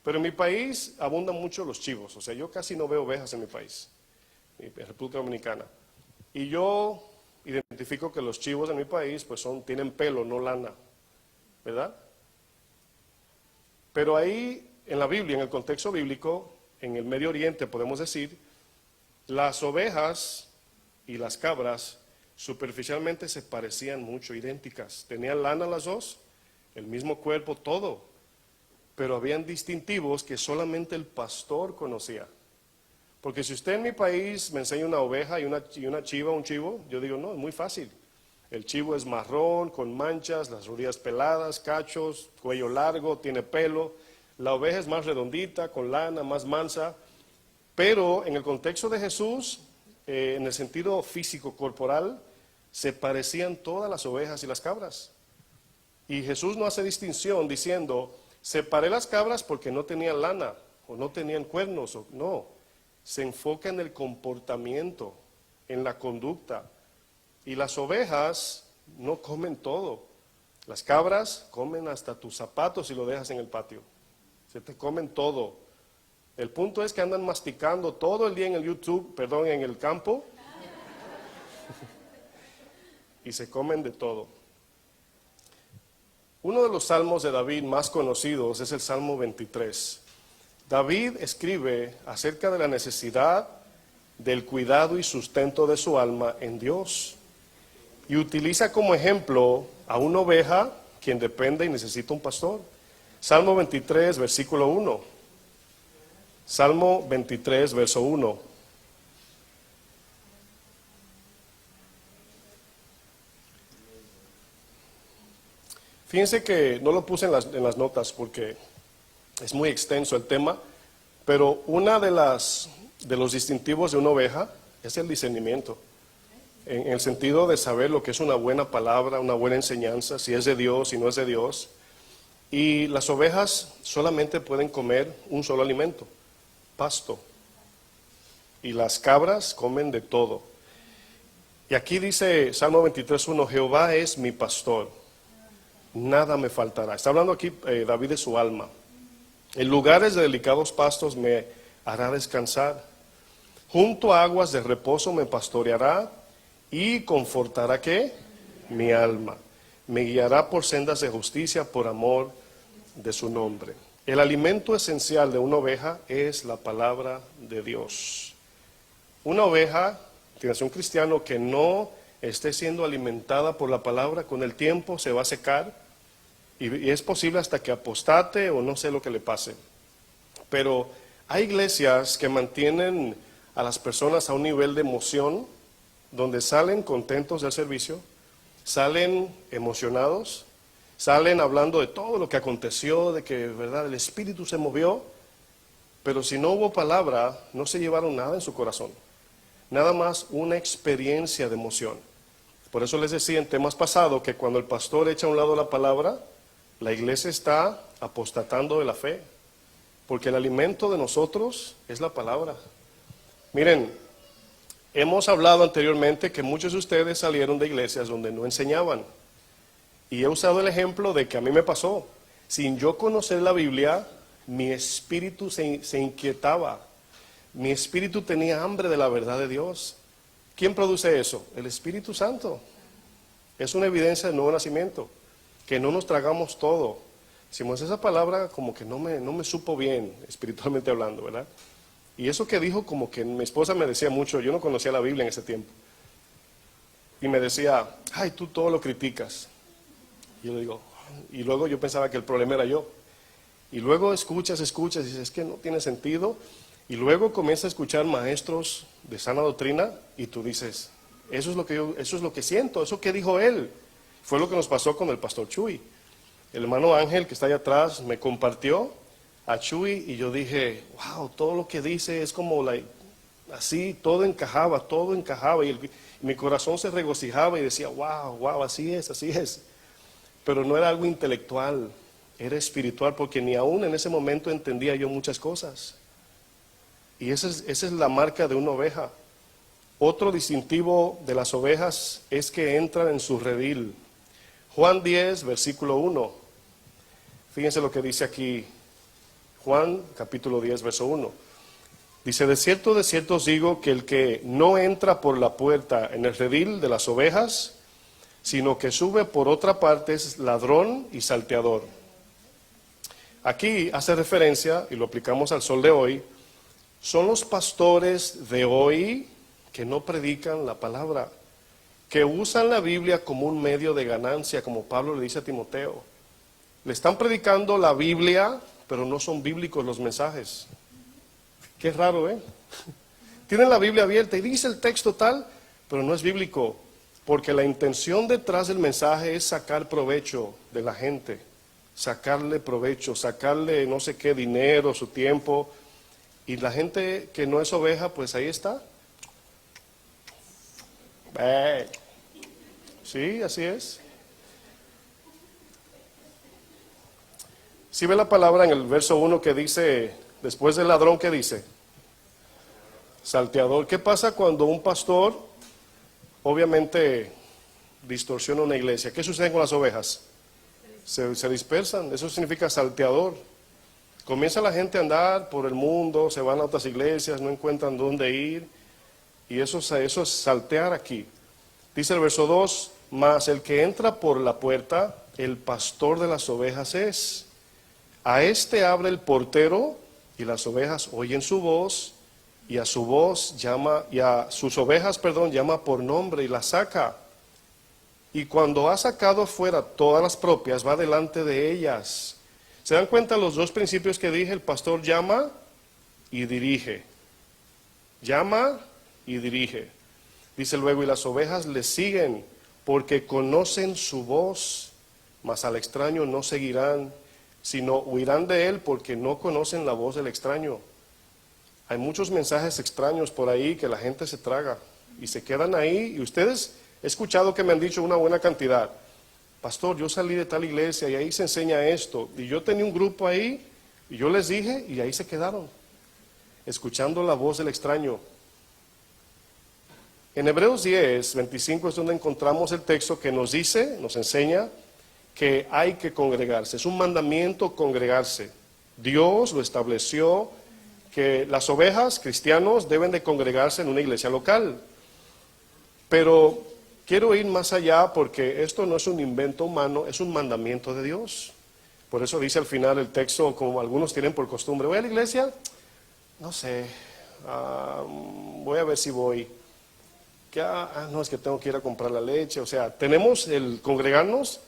Pero en mi país abundan mucho los chivos, o sea, yo casi no veo ovejas en mi país, en República Dominicana. Y yo identifico que los chivos en mi país pues tienen pelo, no lana, ¿verdad? Pero ahí en la Biblia, en el contexto bíblico, en el Medio Oriente podemos decir, las ovejas y las cabras superficialmente se parecían mucho, idénticas. Tenían lana las dos, el mismo cuerpo, todo. Pero habían distintivos que solamente el pastor conocía. Porque si usted en mi país me enseña una oveja y una chiva, un chivo, yo digo, no, es muy fácil. El chivo es marrón, con manchas, las rodillas peladas, cachos, cuello largo, tiene pelo. La oveja es más redondita, con lana, más mansa. Pero en el contexto de Jesús, en el sentido físico, corporal, se parecían todas las ovejas y las cabras. Y Jesús no hace distinción diciendo, separé las cabras porque no tenían lana, o no tenían cuernos, o no. Se enfoca en el comportamiento, en la conducta. Y las ovejas no comen todo. Las cabras comen hasta tus zapatos si lo dejas en el patio. Se te comen todo. El punto es que andan masticando todo el día en el YouTube, perdón, en el campo. Y se comen de todo. Uno de los salmos de David más conocidos es el Salmo 23. David escribe acerca de la necesidad del cuidado y sustento de su alma en Dios. Y utiliza como ejemplo a una oveja quien depende y necesita un pastor. Salmo 23, versículo 1. Salmo 23, verso 1. Fíjense que no lo puse en las notas porque es muy extenso el tema, pero una de los distintivos de una oveja es el discernimiento, en el sentido de saber lo que es una buena palabra, una buena enseñanza, si es de Dios, si no es de Dios. Y las ovejas solamente pueden comer un solo alimento, pasto. Y las cabras comen de todo. Y aquí dice Salmo 23:1, Jehová es mi pastor, nada me faltará. Está hablando aquí David de su alma. En lugares de delicados pastos me hará descansar. Junto a aguas de reposo me pastoreará y confortará ¿qué? Mi alma. Me guiará por sendas de justicia por amor de su nombre. El alimento esencial de una oveja es la palabra de Dios. Una oveja, tienes un cristiano que no esté siendo alimentada por la palabra, con el tiempo se va a secar. Y es posible hasta que apostate o no sé lo que le pase. Pero hay iglesias que mantienen a las personas a un nivel de emoción, donde salen contentos del servicio, salen emocionados, salen hablando de todo lo que aconteció, de que verdad el Espíritu se movió, pero si no hubo palabra, no se llevaron nada en su corazón. Nada más una experiencia de emoción. Por eso les decía en temas pasados que cuando el pastor echa a un lado la palabra, la iglesia está apostatando de la fe, porque el alimento de nosotros es la palabra. Miren, hemos hablado anteriormente que muchos de ustedes salieron de iglesias donde no enseñaban, y he usado el ejemplo de que a mí me pasó. Sin yo conocer la Biblia, mi espíritu se inquietaba, mi espíritu tenía hambre de la verdad de Dios. ¿Quién produce eso? El Espíritu Santo. Es una evidencia del nuevo nacimiento. Que no nos tragamos todo. Decimos, esa palabra como que no me supo bien, espiritualmente hablando, ¿verdad? Y eso que dijo, como que mi esposa me decía mucho, yo no conocía la Biblia en ese tiempo. Y me decía, ay, tú todo lo criticas. Y yo le digo, y luego yo pensaba que el problema era yo. Y luego escuchas, y dices, es que no tiene sentido. Y luego comienzas a escuchar maestros de sana doctrina, y tú dices, eso es lo que siento, eso que dijo él. Fue lo que nos pasó con el pastor Chuy. El hermano Ángel, que está allá atrás, me compartió a Chuy y yo dije, wow, todo lo que dice es como así, todo encajaba. Y mi corazón se regocijaba y decía, wow, así es. Pero no era algo intelectual, era espiritual, porque ni aún en ese momento entendía yo muchas cosas. Y esa es la marca de una oveja. Otro distintivo de las ovejas es que entran en su redil. Juan 10, versículo 1. Fíjense lo que dice aquí Juan capítulo 10, verso 1. Dice, de cierto os digo que el que no entra por la puerta en el redil de las ovejas, sino que sube por otra parte es ladrón y salteador. Aquí hace referencia, y lo aplicamos al sol de hoy, son los pastores de hoy que no predican la palabra, que usan la Biblia como un medio de ganancia, como Pablo le dice a Timoteo. Le están predicando la Biblia, pero no son bíblicos los mensajes. Qué raro, ¿eh? Tienen la Biblia abierta y dice el texto tal, pero no es bíblico, porque la intención detrás del mensaje es sacar provecho de la gente, sacarle provecho, sacarle no sé qué dinero, su tiempo, y la gente que no es oveja, pues ahí está. Sí, así es. Si ve la palabra en el verso 1 que dice, después del ladrón, ¿qué dice? Salteador. ¿Qué pasa cuando un pastor, obviamente, distorsiona una iglesia? ¿Qué sucede con las ovejas? Se dispersan. Eso significa salteador. Comienza la gente a andar por el mundo, se van a otras iglesias, no encuentran dónde ir. Y eso es saltear aquí. Dice el verso 2, mas el que entra por la puerta, el pastor de las ovejas es. A este abre el portero y las ovejas oyen su voz y a su voz llama, y a sus ovejas, llama por nombre y las saca. Y cuando ha sacado fuera todas las propias, va delante de ellas. ¿Se dan cuenta los dos principios que dije? El pastor llama y dirige. Llama y dirige. Dice luego, y las ovejas le siguen porque conocen su voz, mas al extraño no seguirán, sino huirán de él porque no conocen la voz del extraño. Hay muchos mensajes extraños por ahí que la gente se traga y se quedan ahí. Y ustedes, he escuchado que me han dicho una buena cantidad. Pastor, yo salí de tal iglesia y ahí se enseña esto. Y yo tenía un grupo ahí y yo les dije y ahí se quedaron, escuchando la voz del extraño. En Hebreos 10, 25 es donde encontramos el texto que nos dice, nos enseña que hay que congregarse. Es un mandamiento congregarse. Dios lo estableció que las ovejas, cristianos, deben de congregarse en una iglesia local. Pero quiero ir más allá porque esto no es un invento humano, es un mandamiento de Dios. Por eso dice al final el texto, como algunos tienen por costumbre, ¿voy a la iglesia? No sé, voy a ver si voy. No, es que tengo que ir a comprar la leche. O sea, tenemos el congregarnos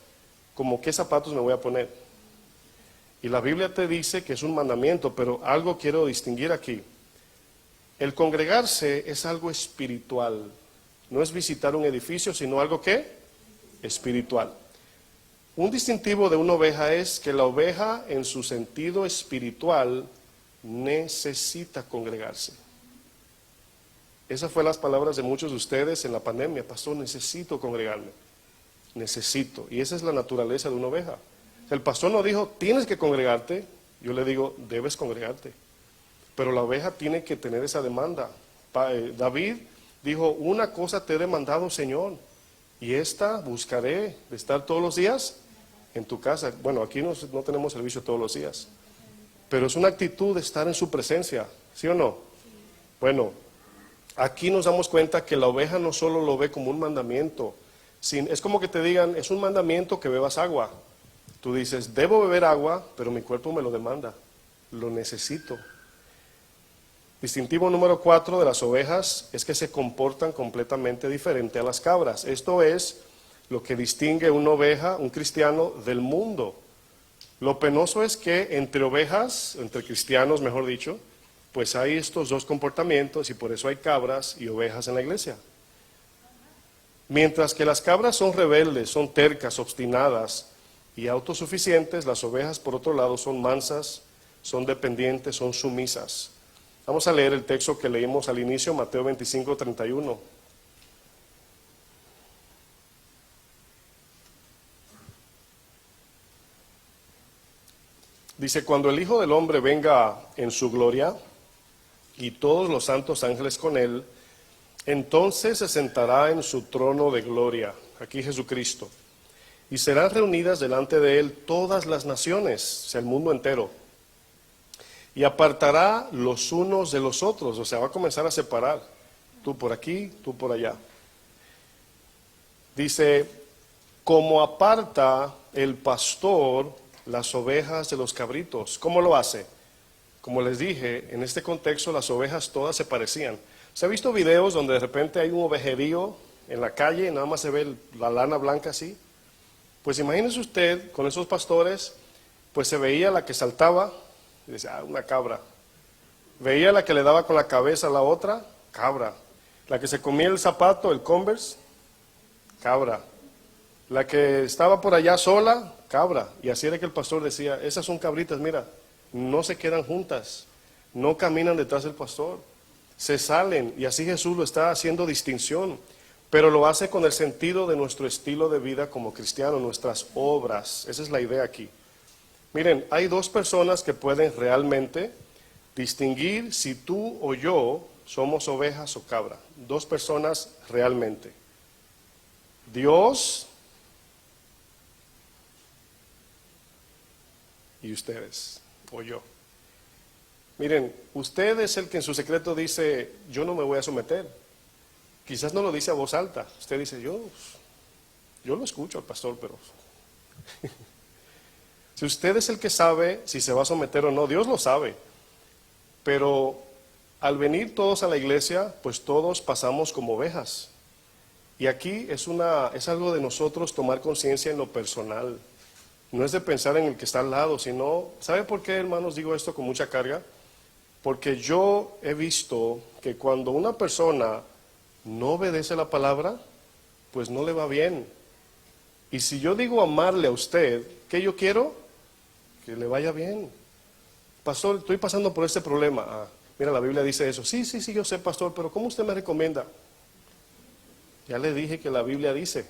como qué zapatos me voy a poner. Y la Biblia te dice que es un mandamiento, pero algo quiero distinguir aquí. El congregarse es algo espiritual. No es visitar un edificio, sino algo ¿qué? Espiritual. Un distintivo de una oveja es que la oveja en su sentido espiritual necesita congregarse. Esas fueron las palabras de muchos de ustedes en la pandemia. Pastor, necesito congregarme. Necesito. Y esa es la naturaleza de una oveja. El pastor no dijo, tienes que congregarte. Yo le digo, debes congregarte. Pero la oveja tiene que tener esa demanda. David dijo, una cosa te he demandado, Señor, y esta buscaré, de estar todos los días en tu casa. Bueno, aquí no tenemos servicio todos los días. Pero es una actitud de estar en su presencia. ¿Sí o no? Bueno, aquí nos damos cuenta que la oveja no solo lo ve como un mandamiento, es como que te digan, es un mandamiento que bebas agua. Tú dices, debo beber agua, pero mi cuerpo me lo demanda, lo necesito. Distintivo número 4 de las ovejas es que se comportan completamente diferente a las cabras. Esto es lo que distingue una oveja, un cristiano, del mundo. Lo penoso es que entre ovejas, entre cristianos mejor dicho, pues hay estos dos comportamientos y por eso hay cabras y ovejas en la iglesia. Mientras que las cabras son rebeldes, son tercas, obstinadas y autosuficientes, las ovejas por otro lado son mansas, son dependientes, son sumisas. Vamos a leer el texto que leímos al inicio, Mateo 25, 31. Dice, cuando el Hijo del Hombre venga en su gloria y todos los santos ángeles con él, entonces se sentará en su trono de gloria, aquí Jesucristo, y serán reunidas delante de él todas las naciones, o sea, el mundo entero. Y apartará los unos de los otros, o sea, va a comenzar a separar, tú por aquí, tú por allá. Dice, como aparta el pastor las ovejas de los cabritos. ¿Cómo lo hace? Como les dije, en este contexto las ovejas todas se parecían. ¿Se ha visto videos donde de repente hay un ovejerío en la calle y nada más se ve la lana blanca así? Pues imagínese usted, con esos pastores, pues se veía la que saltaba, y decía, una cabra. Veía la que le daba con la cabeza a la otra, cabra. La que se comía el zapato, el Converse, cabra. La que estaba por allá sola, cabra. Y así era que el pastor decía, esas son cabritas, mira, no se quedan juntas, no caminan detrás del pastor, se salen. Y así Jesús lo está haciendo distinción, pero lo hace con el sentido de nuestro estilo de vida como cristianos, nuestras obras. Esa es la idea aquí. Miren, hay dos personas que pueden realmente distinguir si tú o yo somos ovejas o cabra. Dos personas realmente. Dios y ustedes, o yo. Miren, usted es el que en su secreto dice, yo no me voy a someter. Quizás no lo dice a voz alta. Usted dice, yo lo escucho al pastor, pero... Si usted es el que sabe si se va a someter o no, Dios lo sabe. Pero al venir todos a la iglesia, pues todos pasamos como ovejas. Y aquí es algo de nosotros tomar conciencia en lo personal. No es de pensar en el que está al lado, sino, ¿sabe por qué, hermanos, digo esto con mucha carga? Porque yo he visto que cuando una persona no obedece la palabra, pues no le va bien. Y si yo digo amarle a usted, ¿qué yo quiero? Que le vaya bien. Pastor, estoy pasando por este problema. Ah, mira, la Biblia dice eso. Sí, yo sé, pastor, pero ¿cómo usted me recomienda? Ya le dije que la Biblia dice.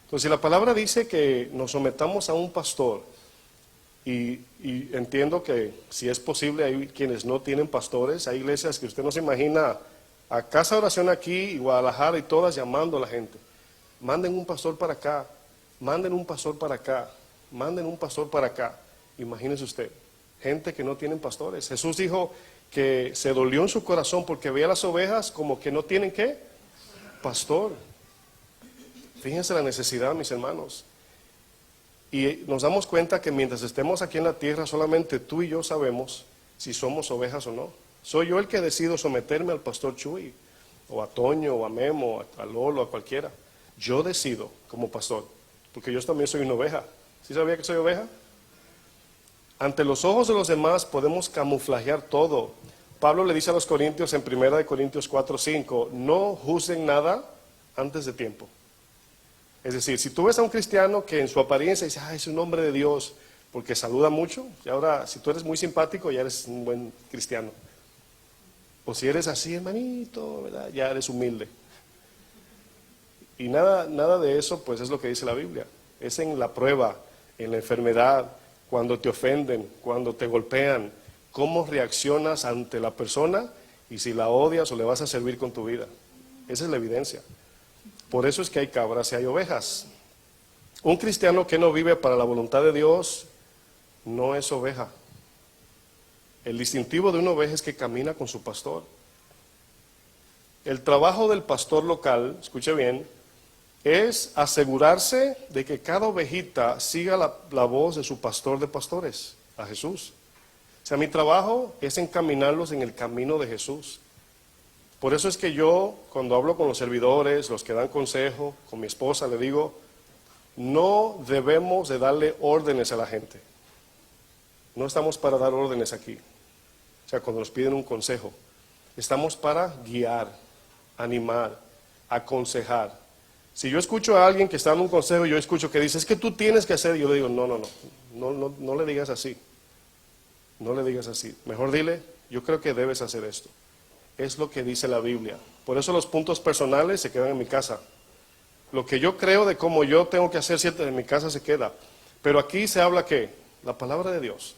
Entonces, si la palabra dice que nos sometamos a un pastor, y entiendo que si es posible, hay quienes no tienen pastores, hay iglesias que usted no se imagina, a Casa de Oración aquí y Guadalajara y todas llamando a la gente. Manden un pastor para acá, manden un pastor para acá, manden un pastor para acá. Imagínese usted, gente que no tienen pastores. Jesús dijo que se dolió en su corazón porque veía las ovejas como que no tienen ¿qué? Pastor. Fíjense la necesidad, mis hermanos. Y nos damos cuenta que mientras estemos aquí en la tierra, solamente tú y yo sabemos si somos ovejas o no. Soy yo el que decido someterme al pastor Chuy, o a Toño, o a Memo, a Lolo, a cualquiera. Yo decido como pastor, porque yo también soy una oveja. ¿Sí sabía que soy oveja? Ante los ojos de los demás podemos camuflajear todo. Pablo le dice a los corintios en 1 Corintios 4:5, no juzguen nada antes de tiempo. Es decir, si tú ves a un cristiano que en su apariencia dice, es un hombre de Dios, porque saluda mucho, y ahora si tú eres muy simpático ya eres un buen cristiano. O si eres así, hermanito, ¿verdad? Ya eres humilde. Y nada de eso, pues es lo que dice la Biblia. Es en la prueba, en la enfermedad, cuando te ofenden, cuando te golpean, cómo reaccionas ante la persona y si la odias o le vas a servir con tu vida. Esa es la evidencia. Por eso es que hay cabras y hay ovejas. Un cristiano que no vive para la voluntad de Dios no es oveja. El distintivo de una oveja es que camina con su pastor. El trabajo del pastor local, escuche bien, es asegurarse de que cada ovejita siga la voz de su pastor de pastores, a Jesús. O sea, mi trabajo es encaminarlos en el camino de Jesús. Por eso es que yo, cuando hablo con los servidores, los que dan consejo, con mi esposa, le digo, no debemos de darle órdenes a la gente. No estamos para dar órdenes aquí. O sea, cuando nos piden un consejo, estamos para guiar, animar, aconsejar. Si yo escucho a alguien que está dando un consejo, yo escucho que dice, es que tú tienes que hacer, yo le digo, no le digas así. No le digas así. Mejor dile, yo creo que debes hacer esto. Es lo que dice la Biblia. Por eso los puntos personales se quedan en mi casa. Lo que yo creo de cómo yo tengo que hacer cierto en mi casa se queda. Pero aquí se habla ¿qué? La palabra de Dios.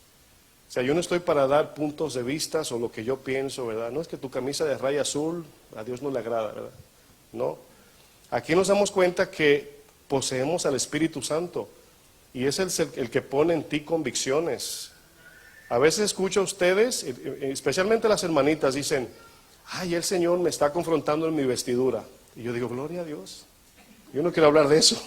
O sea, yo no estoy para dar puntos de vista o lo que yo pienso, ¿verdad? No es que tu camisa de raya azul a Dios no le agrada, ¿verdad? No. Aquí nos damos cuenta que poseemos al Espíritu Santo y es el que pone en ti convicciones. A veces escucho a ustedes, especialmente las hermanitas, dicen, ay, el Señor me está confrontando en mi vestidura. Y yo digo, gloria a Dios, yo no quiero hablar de eso.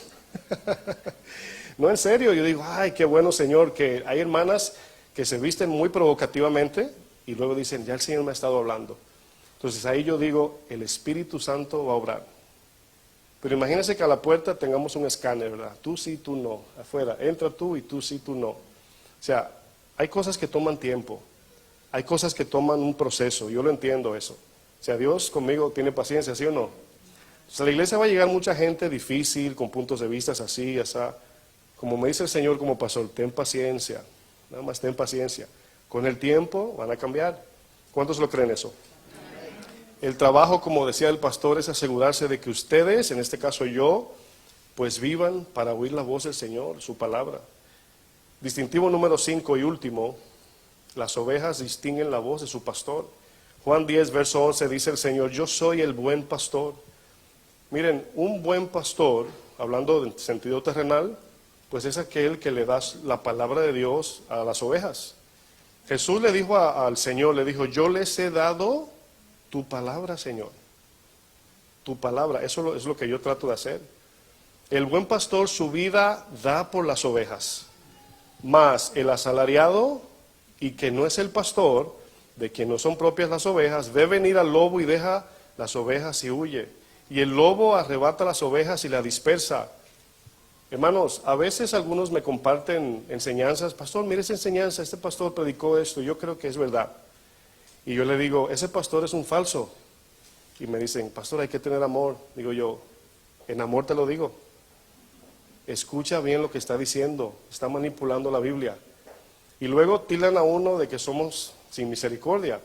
No, en serio, yo digo, ay, qué bueno, Señor, que hay hermanas que se visten muy provocativamente y luego dicen, ya el Señor me ha estado hablando. Entonces ahí yo digo, el Espíritu Santo va a obrar. Pero imagínense que a la puerta tengamos un escáner, ¿verdad? Tú sí, tú no. Afuera, entra tú y tú sí, tú no. O sea, hay cosas que toman tiempo. Hay cosas que toman un proceso. Yo lo entiendo eso. O sea, Dios conmigo tiene paciencia, ¿sí o no? O sea, a la iglesia va a llegar mucha gente difícil, con puntos de vista así, así. Como me dice el Señor como pastor, ten paciencia. Nada más ten paciencia. Con el tiempo van a cambiar. ¿Cuántos lo creen eso? El trabajo, como decía el pastor, es asegurarse de que ustedes, en este caso yo, pues vivan para oír la voz del Señor, su palabra. Distintivo número 5 y último, las ovejas distinguen la voz de su pastor. Juan 10, verso 11 dice el Señor, yo soy el buen pastor. Miren, un buen pastor, hablando en sentido terrenal, pues es aquel que le da la palabra de Dios a las ovejas. Jesús le dijo al Señor, le dijo, yo les he dado tu palabra, Señor. Tu palabra, eso es lo que yo trato de hacer. El buen pastor su vida da por las ovejas, mas el asalariado y que no es el pastor, de quien no son propias las ovejas, ve venir al lobo y deja las ovejas y huye. Y el lobo arrebata las ovejas y la dispersa. Hermanos, a veces algunos me comparten enseñanzas, pastor, mire esa enseñanza, este pastor predicó esto, yo creo que es verdad. Y yo le digo, ese pastor es un falso. Y me dicen, pastor, hay que tener amor. Digo yo, en amor te lo digo. Escucha bien lo que está diciendo, está manipulando la Biblia. Y luego tildan a uno de que somos sin misericordia.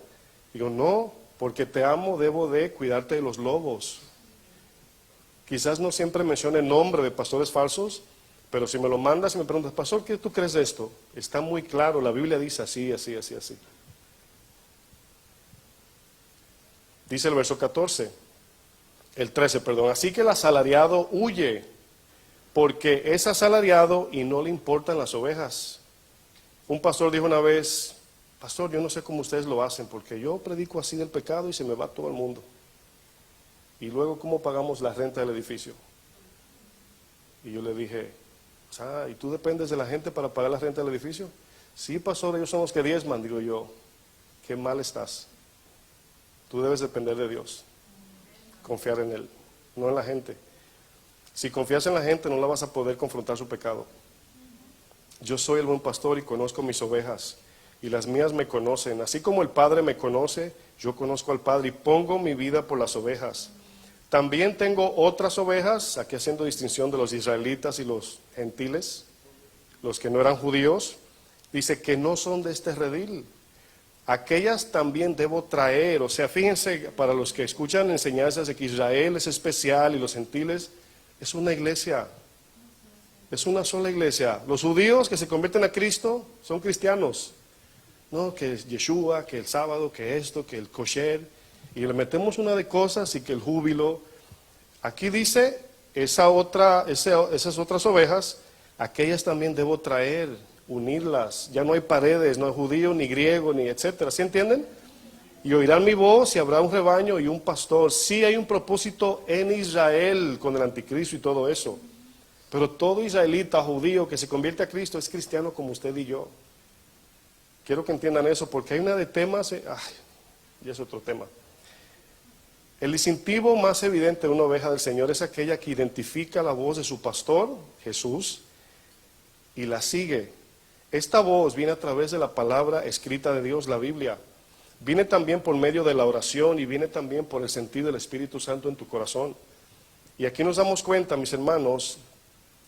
Digo, no, porque te amo, debo de cuidarte de los lobos. Quizás no siempre mencione el nombre de pastores falsos, pero si me lo mandas y me preguntas, pastor, ¿qué tú crees de esto? Está muy claro, la Biblia dice así, así, así, así. Dice el verso 14, el 13, perdón. Así que el asalariado huye, porque es asalariado y no le importan las ovejas. Un pastor dijo una vez, pastor, yo no sé cómo ustedes lo hacen, porque yo predico así del pecado y se me va todo el mundo. Y luego, ¿cómo pagamos la renta del edificio? Y yo le dije, ¿y tú dependes de la gente para pagar la renta del edificio? Sí, pastor, ellos son los que diezman. Digo yo, qué mal estás. Tú debes depender de Dios, confiar en Él, no en la gente. Si confías en la gente no la vas a poder confrontar su pecado. Yo soy el buen pastor y conozco mis ovejas y las mías me conocen. Así como el Padre me conoce, yo conozco al Padre y pongo mi vida por las ovejas. También tengo otras ovejas, aquí haciendo distinción de los israelitas y los gentiles, los que no eran judíos, dice que no son de este redil. Aquellas también debo traer, o sea, fíjense, para los que escuchan enseñanzas de que Israel es especial y los gentiles, es una iglesia, es una sola iglesia. Los judíos que se convierten a Cristo son cristianos, no, que Yeshua, que el sábado, que esto, que el kosher, y le metemos una de cosas y que el júbilo. Aquí dice, esas otras ovejas, aquellas también debo traer, unirlas. Ya no hay paredes, no hay judío, ni griego, ni etcétera. ¿Sí entienden? Y oirán mi voz y habrá un rebaño y un pastor. Sí hay un propósito en Israel con el anticristo y todo eso. Pero todo israelita, judío que se convierte a Cristo es cristiano como usted y yo. Quiero que entiendan eso porque hay una de temas, ya es otro tema. El distintivo más evidente de una oveja del Señor es aquella que identifica la voz de su pastor, Jesús, y la sigue. Esta voz viene a través de la palabra escrita de Dios, la Biblia. Viene también por medio de la oración y viene también por el sentido del Espíritu Santo en tu corazón. Y aquí nos damos cuenta, mis hermanos,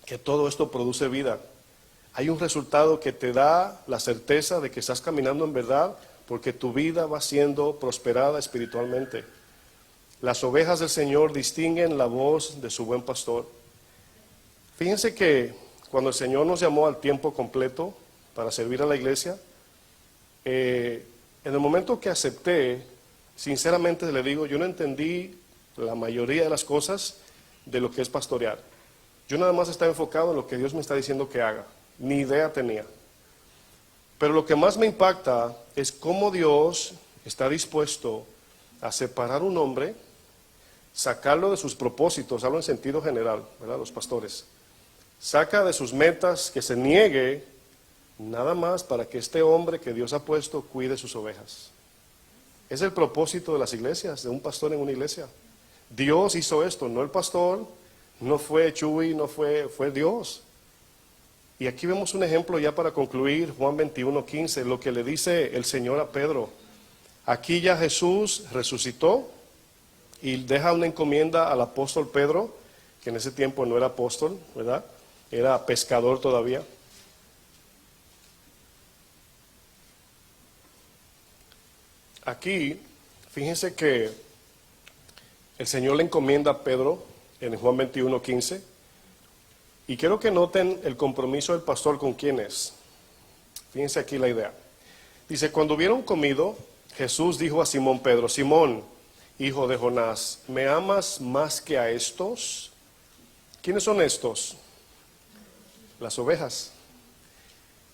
que todo esto produce vida. Hay un resultado que te da la certeza de que estás caminando en verdad porque tu vida va siendo prosperada espiritualmente. Las ovejas del Señor distinguen la voz de su buen pastor. Fíjense que cuando el Señor nos llamó al tiempo completo para servir a la iglesia, en el momento que acepté, sinceramente le digo, yo no entendí la mayoría de las cosas de lo que es pastorear. Yo nada más estaba enfocado en lo que Dios me está diciendo que haga. Ni idea tenía. Pero lo que más me impacta es cómo Dios está dispuesto a separar un hombre, sacarlo de sus propósitos, hablo en sentido general, ¿verdad? Los pastores. Saca de sus metas, que se niegue, nada más para que este hombre que Dios ha puesto cuide sus ovejas. Es el propósito de las iglesias, de un pastor en una iglesia. Dios hizo esto, no el pastor, no fue Chuy, fue Dios. Y aquí vemos un ejemplo ya para concluir, Juan 21:15, lo que le dice el Señor a Pedro. Aquí ya Jesús resucitó y deja una encomienda al apóstol Pedro, que en ese tiempo no era apóstol, ¿verdad? Era pescador todavía. Aquí, fíjense que el Señor le encomienda a Pedro en Juan 21:15. Y quiero que noten el compromiso del pastor con quién es. Fíjense aquí la idea. Dice, cuando hubieron comido, Jesús dijo a Simón Pedro, Simón, hijo de Jonás, ¿me amas más que a estos? ¿Quiénes son estos? Las ovejas.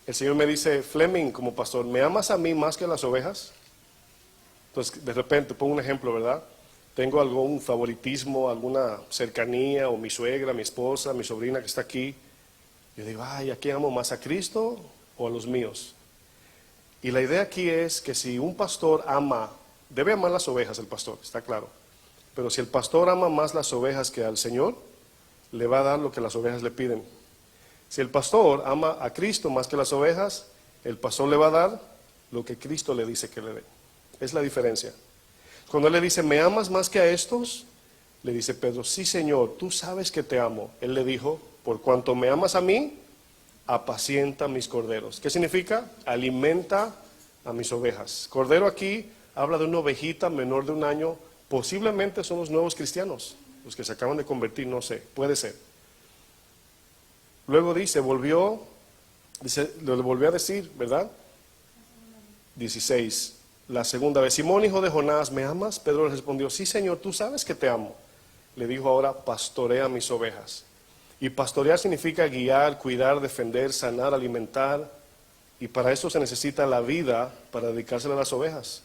El Señor me dice, Fleming, como pastor, ¿me amas a mí más que a las ovejas? Entonces, de repente, pongo un ejemplo, ¿verdad? Tengo algún favoritismo, alguna cercanía, o mi suegra, mi esposa, mi sobrina que está aquí. Yo digo, ay, ¿a quién amo más, a Cristo o a los míos? Y la idea aquí es que si un pastor ama, debe amar las ovejas el pastor, está claro. Pero si el pastor ama más las ovejas que al Señor, le va a dar lo que las ovejas le piden. Si el pastor ama a Cristo más que las ovejas, el pastor le va a dar lo que Cristo le dice que le dé. Es la diferencia. Cuando él le dice, ¿me amas más que a estos? Le dice Pedro, sí Señor, tú sabes que te amo. Él le dijo, por cuanto me amas a mí, apacienta mis corderos. ¿Qué significa? Alimenta a mis ovejas. Cordero aquí habla de una ovejita menor de 1 año. Posiblemente son los nuevos cristianos, los que se acaban de convertir, no sé, puede ser. Luego le volvió a decir, ¿verdad? 16. La segunda vez, Simón, hijo de Jonás, ¿me amas? Pedro le respondió, sí Señor, tú sabes que te amo. Le dijo ahora, pastorea mis ovejas. Y pastorear significa guiar, cuidar, defender, sanar, alimentar. Y para eso se necesita la vida para dedicársela a las ovejas.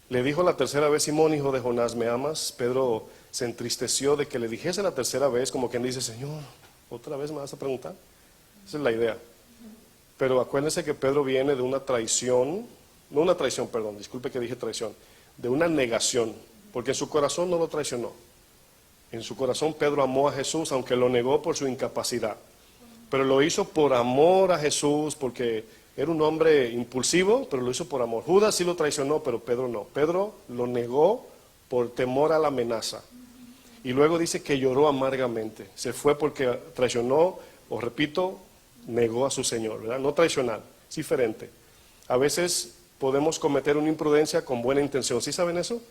Le dijo la tercera vez, Simón, hijo de Jonás, ¿me amas? Pedro se entristeció de que le dijese la tercera vez, como quien dice, Señor, ¿otra vez me vas a preguntar? Esa es la idea. Pero acuérdense que Pedro viene de una traición, no una traición, perdón, disculpe que dije traición, de una negación, porque en su corazón no lo traicionó. En su corazón Pedro amó a Jesús, aunque lo negó por su incapacidad. Pero lo hizo por amor a Jesús, porque era un hombre impulsivo, pero lo hizo por amor. Judas sí lo traicionó, pero Pedro no. Pedro lo negó por temor a la amenaza. Y luego dice que lloró amargamente. Se fue porque traicionó, o repito, negó a su Señor, ¿verdad? No traicionar, es diferente. A veces podemos cometer una imprudencia con buena intención. ¿Sí saben eso?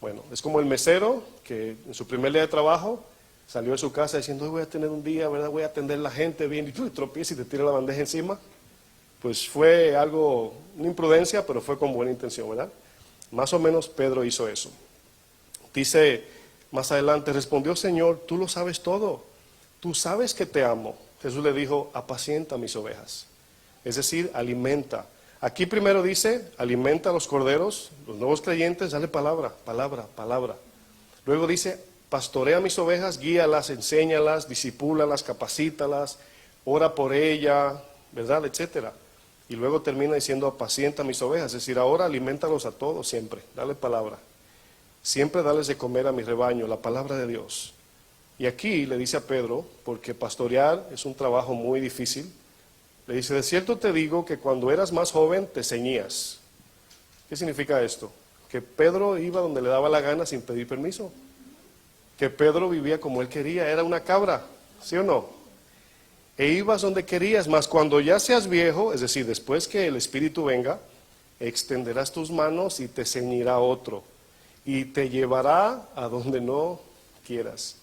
Bueno, es como el mesero que en su primer día de trabajo salió de su casa diciendo, hoy voy a tener un día, ¿verdad? Voy a atender a la gente bien, y tú tropiezas y te tira la bandeja encima. Pues fue algo, una imprudencia, pero fue con buena intención, ¿verdad? Más o menos Pedro hizo eso. Dice más adelante, respondió, Señor, tú lo sabes todo, tú sabes que te amo. Jesús le dijo, apacienta mis ovejas, es decir, alimenta. Aquí primero dice, alimenta a los corderos, los nuevos creyentes, dale palabra, palabra, palabra. Luego dice, pastorea mis ovejas, guíalas, enséñalas, disipúlalas, capacítalas, ora por ella, ¿verdad? Etcétera. Y luego termina diciendo, apacienta mis ovejas, es decir, ahora alimentalos a todos siempre, dale palabra. Siempre dales de comer a mi rebaño, la palabra de Dios. Y aquí le dice a Pedro, porque pastorear es un trabajo muy difícil, le dice, de cierto te digo que cuando eras más joven te ceñías. ¿Qué significa esto? Que Pedro iba donde le daba la gana sin pedir permiso. Que Pedro vivía como él quería, era una cabra, ¿sí o no? E ibas donde querías, mas cuando ya seas viejo, es decir, después que el Espíritu venga, extenderás tus manos y te ceñirá otro, y te llevará a donde no quieras.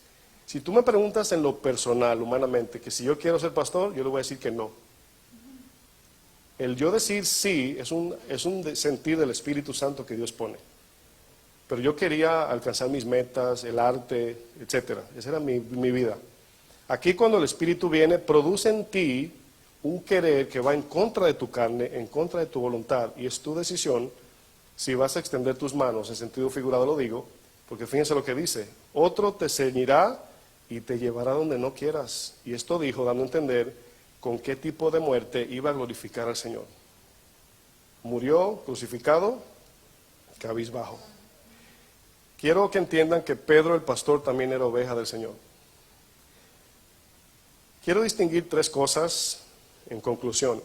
Si tú me preguntas en lo personal, humanamente, que si yo quiero ser pastor, yo le voy a decir que no. El yo decir sí es un sentir del Espíritu Santo que Dios pone. Pero yo quería alcanzar mis metas, el arte, etcétera. Esa era mi vida. Aquí cuando el Espíritu viene, produce en ti un querer que va en contra de tu carne, en contra de tu voluntad, y es tu decisión si vas a extender tus manos, en sentido figurado lo digo, porque fíjense lo que dice, otro te ceñirá y te llevará donde no quieras. Y esto dijo, dando a entender con qué tipo de muerte iba a glorificar al Señor. Murió crucificado, cabizbajo. Quiero que entiendan que Pedro el pastor también era oveja del Señor. Quiero distinguir tres cosas en conclusión.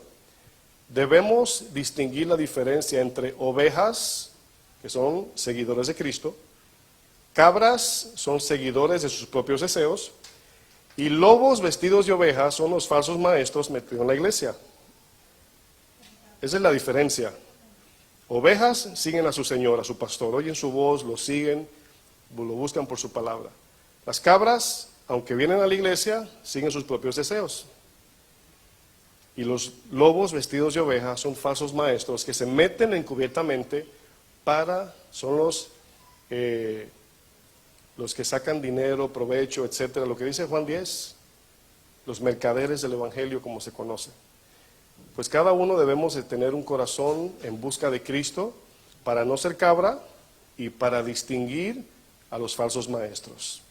Debemos distinguir la diferencia entre ovejas, que son seguidores de Cristo, cabras son seguidores de sus propios deseos, y lobos vestidos de ovejas son los falsos maestros metidos en la iglesia. Esa es la diferencia. Ovejas siguen a su Señor, a su pastor, oyen su voz, lo siguen, lo buscan por su palabra. Las cabras, aunque vienen a la iglesia, siguen sus propios deseos. Y los lobos vestidos de oveja son falsos maestros que se meten encubiertamente son los que sacan dinero, provecho, etcétera. Lo que dice Juan 10, los mercaderes del evangelio como se conoce. Pues cada uno debemos de tener un corazón en busca de Cristo para no ser cabra y para distinguir a los falsos maestros.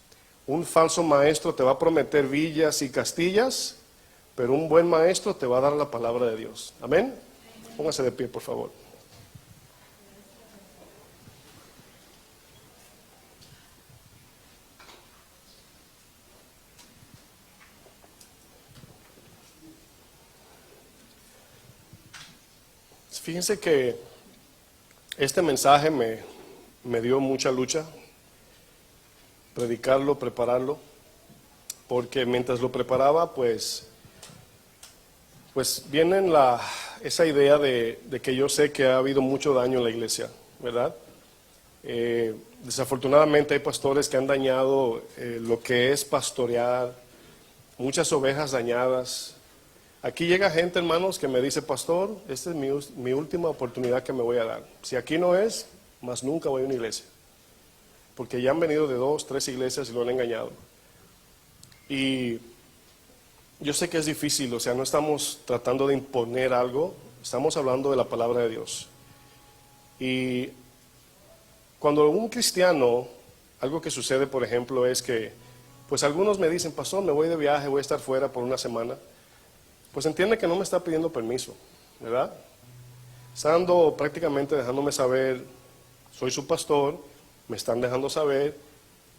Un falso maestro te va a prometer villas y castillas, pero un buen maestro te va a dar la palabra de Dios. Amén. Póngase de pie, por favor. Fíjense que este mensaje me dio mucha lucha, predicarlo, prepararlo, porque mientras lo preparaba, pues viene esa idea de que yo sé que ha habido mucho daño en la iglesia, ¿verdad? Desafortunadamente hay pastores que han dañado lo que es pastorear, muchas ovejas dañadas. Aquí llega gente, hermanos, que me dice, pastor, esta es mi última oportunidad que me voy a dar. Si aquí no es, más nunca voy a una iglesia. Porque ya han venido de 2, 3 iglesias y lo han engañado. Y yo sé que es difícil, o sea, no estamos tratando de imponer algo, estamos hablando de la palabra de Dios. Y cuando un cristiano, algo que sucede, por ejemplo, es que, pues algunos me dicen, pastor, me voy de viaje, voy a estar fuera por una semana. Pues entiende que no me está pidiendo permiso, ¿verdad? Está prácticamente dejándome saber, soy su pastor, me están dejando saber,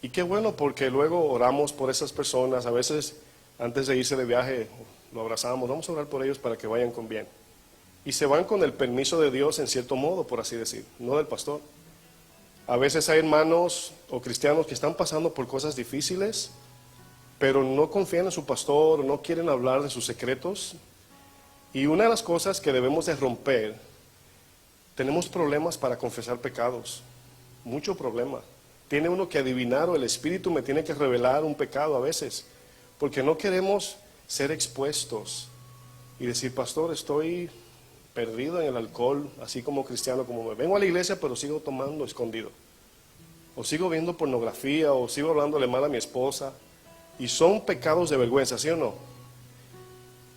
y qué bueno porque luego oramos por esas personas, a veces antes de irse de viaje lo abrazamos, vamos a orar por ellos para que vayan con bien. Y se van con el permiso de Dios en cierto modo, por así decir, no del pastor. A veces hay hermanos o cristianos que están pasando por cosas difíciles, pero no confían en su pastor, no quieren hablar de sus secretos. Y una de las cosas que debemos de romper, tenemos problemas para confesar pecados, mucho problema. Tiene uno que adivinar o el Espíritu me tiene que revelar un pecado a veces, porque no queremos ser expuestos y decir, pastor, estoy perdido en el alcohol, así como cristiano, como me vengo a la iglesia, pero sigo tomando escondido. O sigo viendo pornografía, o sigo hablándole mal a mi esposa. Y son pecados de vergüenza, ¿sí o no?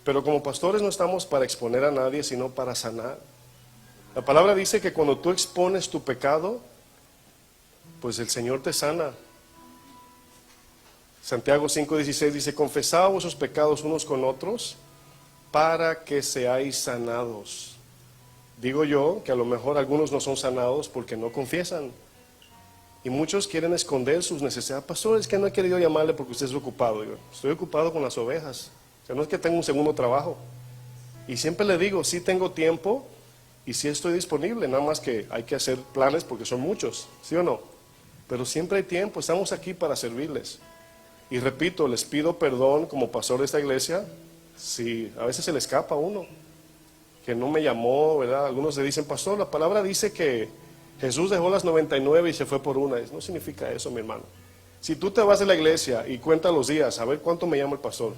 Pero como pastores no estamos para exponer a nadie, sino para sanar. La palabra dice que cuando tú expones tu pecado, pues el Señor te sana. Santiago 5:16 dice, confesad vuestros pecados unos con otros, para que seáis sanados. Digo yo que a lo mejor algunos no son sanados porque no confiesan. Y muchos quieren esconder sus necesidades. Pastor, es que no he querido llamarle porque usted es ocupado. Yo estoy ocupado con las ovejas. O sea, no es que tenga un segundo trabajo. Y siempre le digo, sí tengo tiempo y sí estoy disponible. Nada más que hay que hacer planes porque son muchos, ¿sí o no? Pero siempre hay tiempo, estamos aquí para servirles. Y repito, les pido perdón como pastor de esta iglesia, si a veces se le escapa a uno, que no me llamó, ¿verdad? Algunos le dicen, pastor, la palabra dice que Jesús dejó las 99 y se fue por una. No significa eso, mi hermano. Si tú te vas de la iglesia y cuentas los días, a ver cuánto me llama el pastor.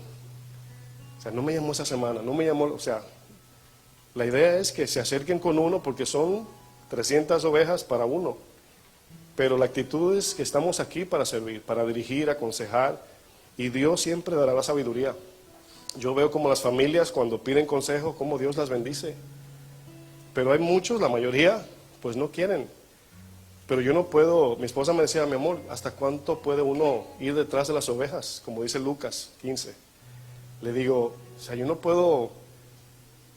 O sea, no me llamó esa semana, no me llamó, o sea, la idea es que se acerquen con uno porque son 300 ovejas para uno. Pero la actitud es que estamos aquí para servir, para dirigir, aconsejar. y Dios siempre dará la sabiduría. Yo veo como las familias cuando piden consejo, cómo Dios las bendice. Pero hay muchos, la mayoría, pues no quieren. Pero yo no puedo, mi esposa me decía, mi amor, ¿hasta cuánto puede uno ir detrás de las ovejas? Como dice Lucas 15. Le digo, o sea, yo no puedo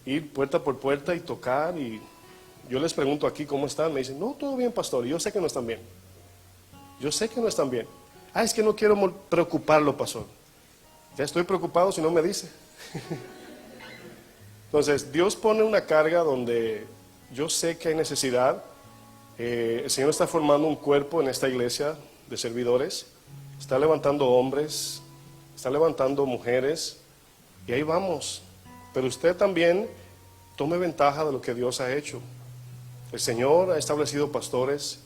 ir puerta por puerta y tocar, y yo les pregunto aquí cómo están. Me dicen, no, todo bien, pastor. Y yo sé que no están bien. Yo sé que no están bien. Ah, es que no quiero preocuparlo, pastor. Ya estoy preocupado si no me dice. Entonces, Dios pone una carga donde yo sé que hay necesidad. El Señor está formando un cuerpo en esta iglesia de servidores. Está levantando hombres, está levantando mujeres, y ahí vamos. Pero usted también tome ventaja de lo que Dios ha hecho. El Señor ha establecido pastores,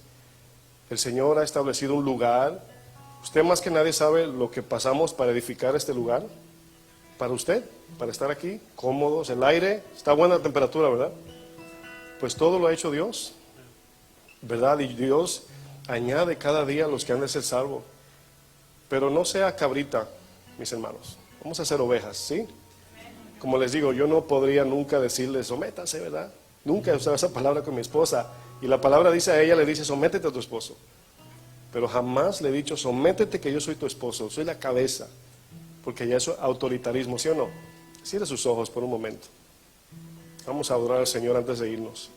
el Señor ha establecido un lugar. Usted más que nadie sabe lo que pasamos para edificar este lugar. Para usted, para estar aquí, cómodos, el aire, está buena la temperatura, ¿verdad? Pues todo lo ha hecho Dios, ¿verdad? Y Dios añade cada día a los que han de ser salvos. Pero no sea cabrita, mis hermanos. Vamos a ser ovejas, ¿sí? Como les digo, yo no podría nunca decirles, sométase, ¿verdad? Nunca he usado esa palabra con mi esposa. Y la palabra dice a ella, le dice, sométete a tu esposo. Pero jamás le he dicho, sométete que yo soy tu esposo, soy la cabeza. Porque ya es autoritarismo, ¿sí o no? Cierre sus ojos por un momento. Vamos a adorar al Señor antes de irnos.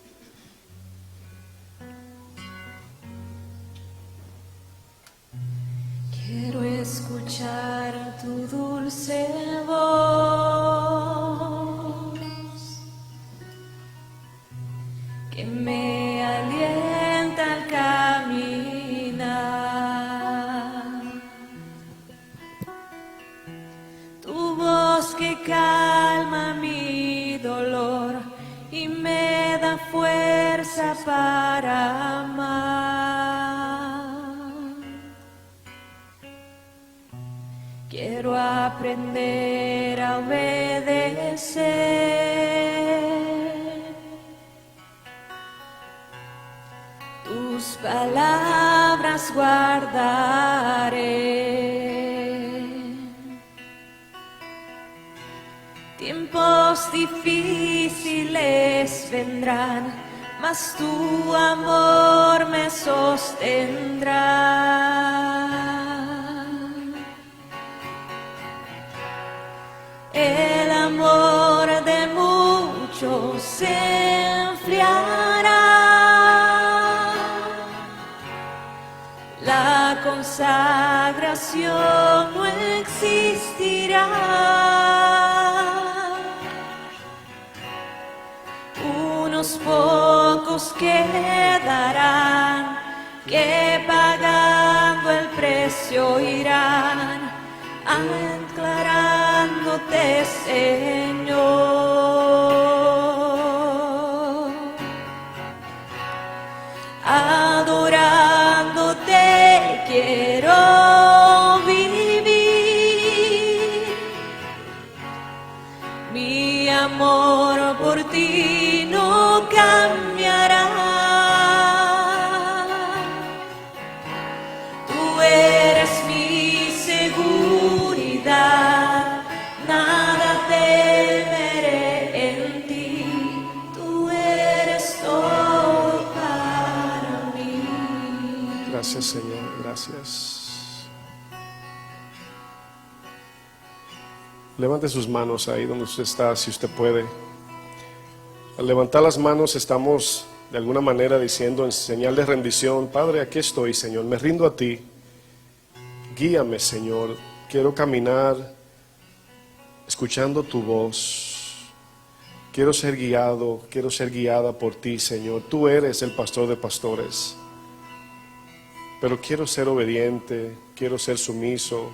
Quiero escuchar tu dulce voz que me alienta al caminar. Tu voz que calma mi dolor y me da fuerza para amar. Quiero aprender a obedecer tus palabras, guardaré. Tiempos difíciles vendrán, mas tu amor me sostendrá. El amor de muchos se enfriará, la consagración no existirá. Unos pocos quedarán, que pagando el precio irán, aclarándote, Señor, adorándote quiero vivir. Mi amor por ti no cambiará. Tú eres mi seguridad, nada temeré en ti. Tú eres todo para mí. Gracias, Señor, gracias. Levante sus manos ahí donde usted está, si usted puede. Al levantar las manos estamos de alguna manera diciendo en señal de rendición, Padre, aquí estoy, Señor, me rindo a ti. Guíame, Señor, quiero caminar escuchando tu voz. Quiero ser guiado, quiero ser guiada por ti, Señor. Tú eres el pastor de pastores. Pero quiero ser obediente, quiero ser sumiso.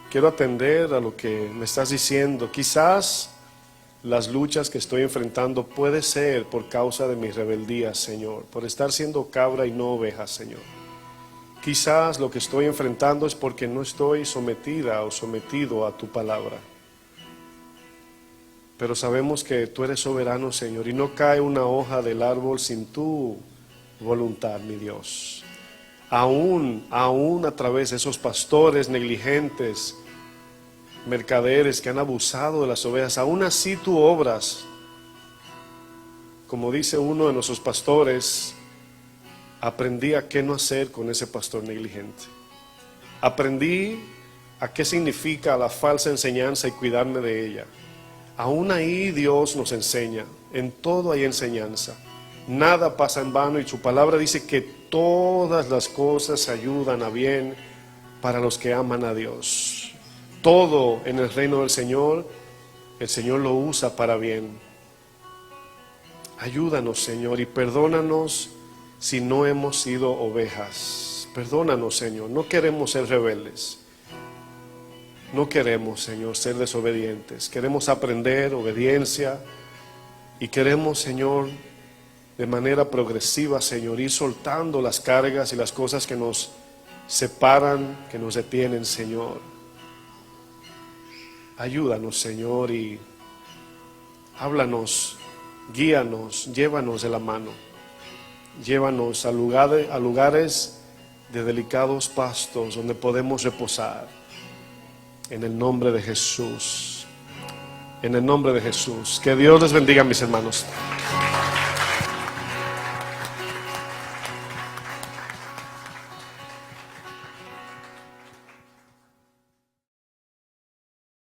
Quiero atender a lo que me estás diciendo. Quizás las luchas que estoy enfrentando puede ser por causa de mi rebeldía, Señor, por estar siendo cabra y no oveja, Señor. Quizás lo que estoy enfrentando es porque no estoy sometida o sometido a tu palabra. Pero sabemos que tú eres soberano, Señor, y no cae una hoja del árbol sin tu voluntad, mi Dios. aún a través de esos pastores negligentes, mercaderes que han abusado de las ovejas, aún así tú obras. Como dice uno de nuestros pastores, aprendí a qué no hacer con ese pastor negligente. Aprendí a qué significa la falsa enseñanza y cuidarme de ella. Aún ahí Dios nos enseña, en todo hay enseñanza. Nada pasa en vano y su palabra dice que todas las cosas ayudan a bien para los que aman a Dios. Todo en el reino del Señor, el Señor lo usa para bien. Ayúdanos, Señor, y perdónanos si no hemos sido ovejas. Perdónanos, Señor, no queremos ser rebeldes. No queremos, Señor, ser desobedientes. Queremos aprender obediencia y queremos, Señor, de manera progresiva, Señor, ir soltando las cargas y las cosas que nos separan, que nos detienen, Señor. Ayúdanos, Señor, y háblanos, guíanos, llévanos de la mano. Llévanos a lugares de delicados pastos donde podemos reposar. En el nombre de Jesús. En el nombre de Jesús. Que Dios les bendiga, mis hermanos.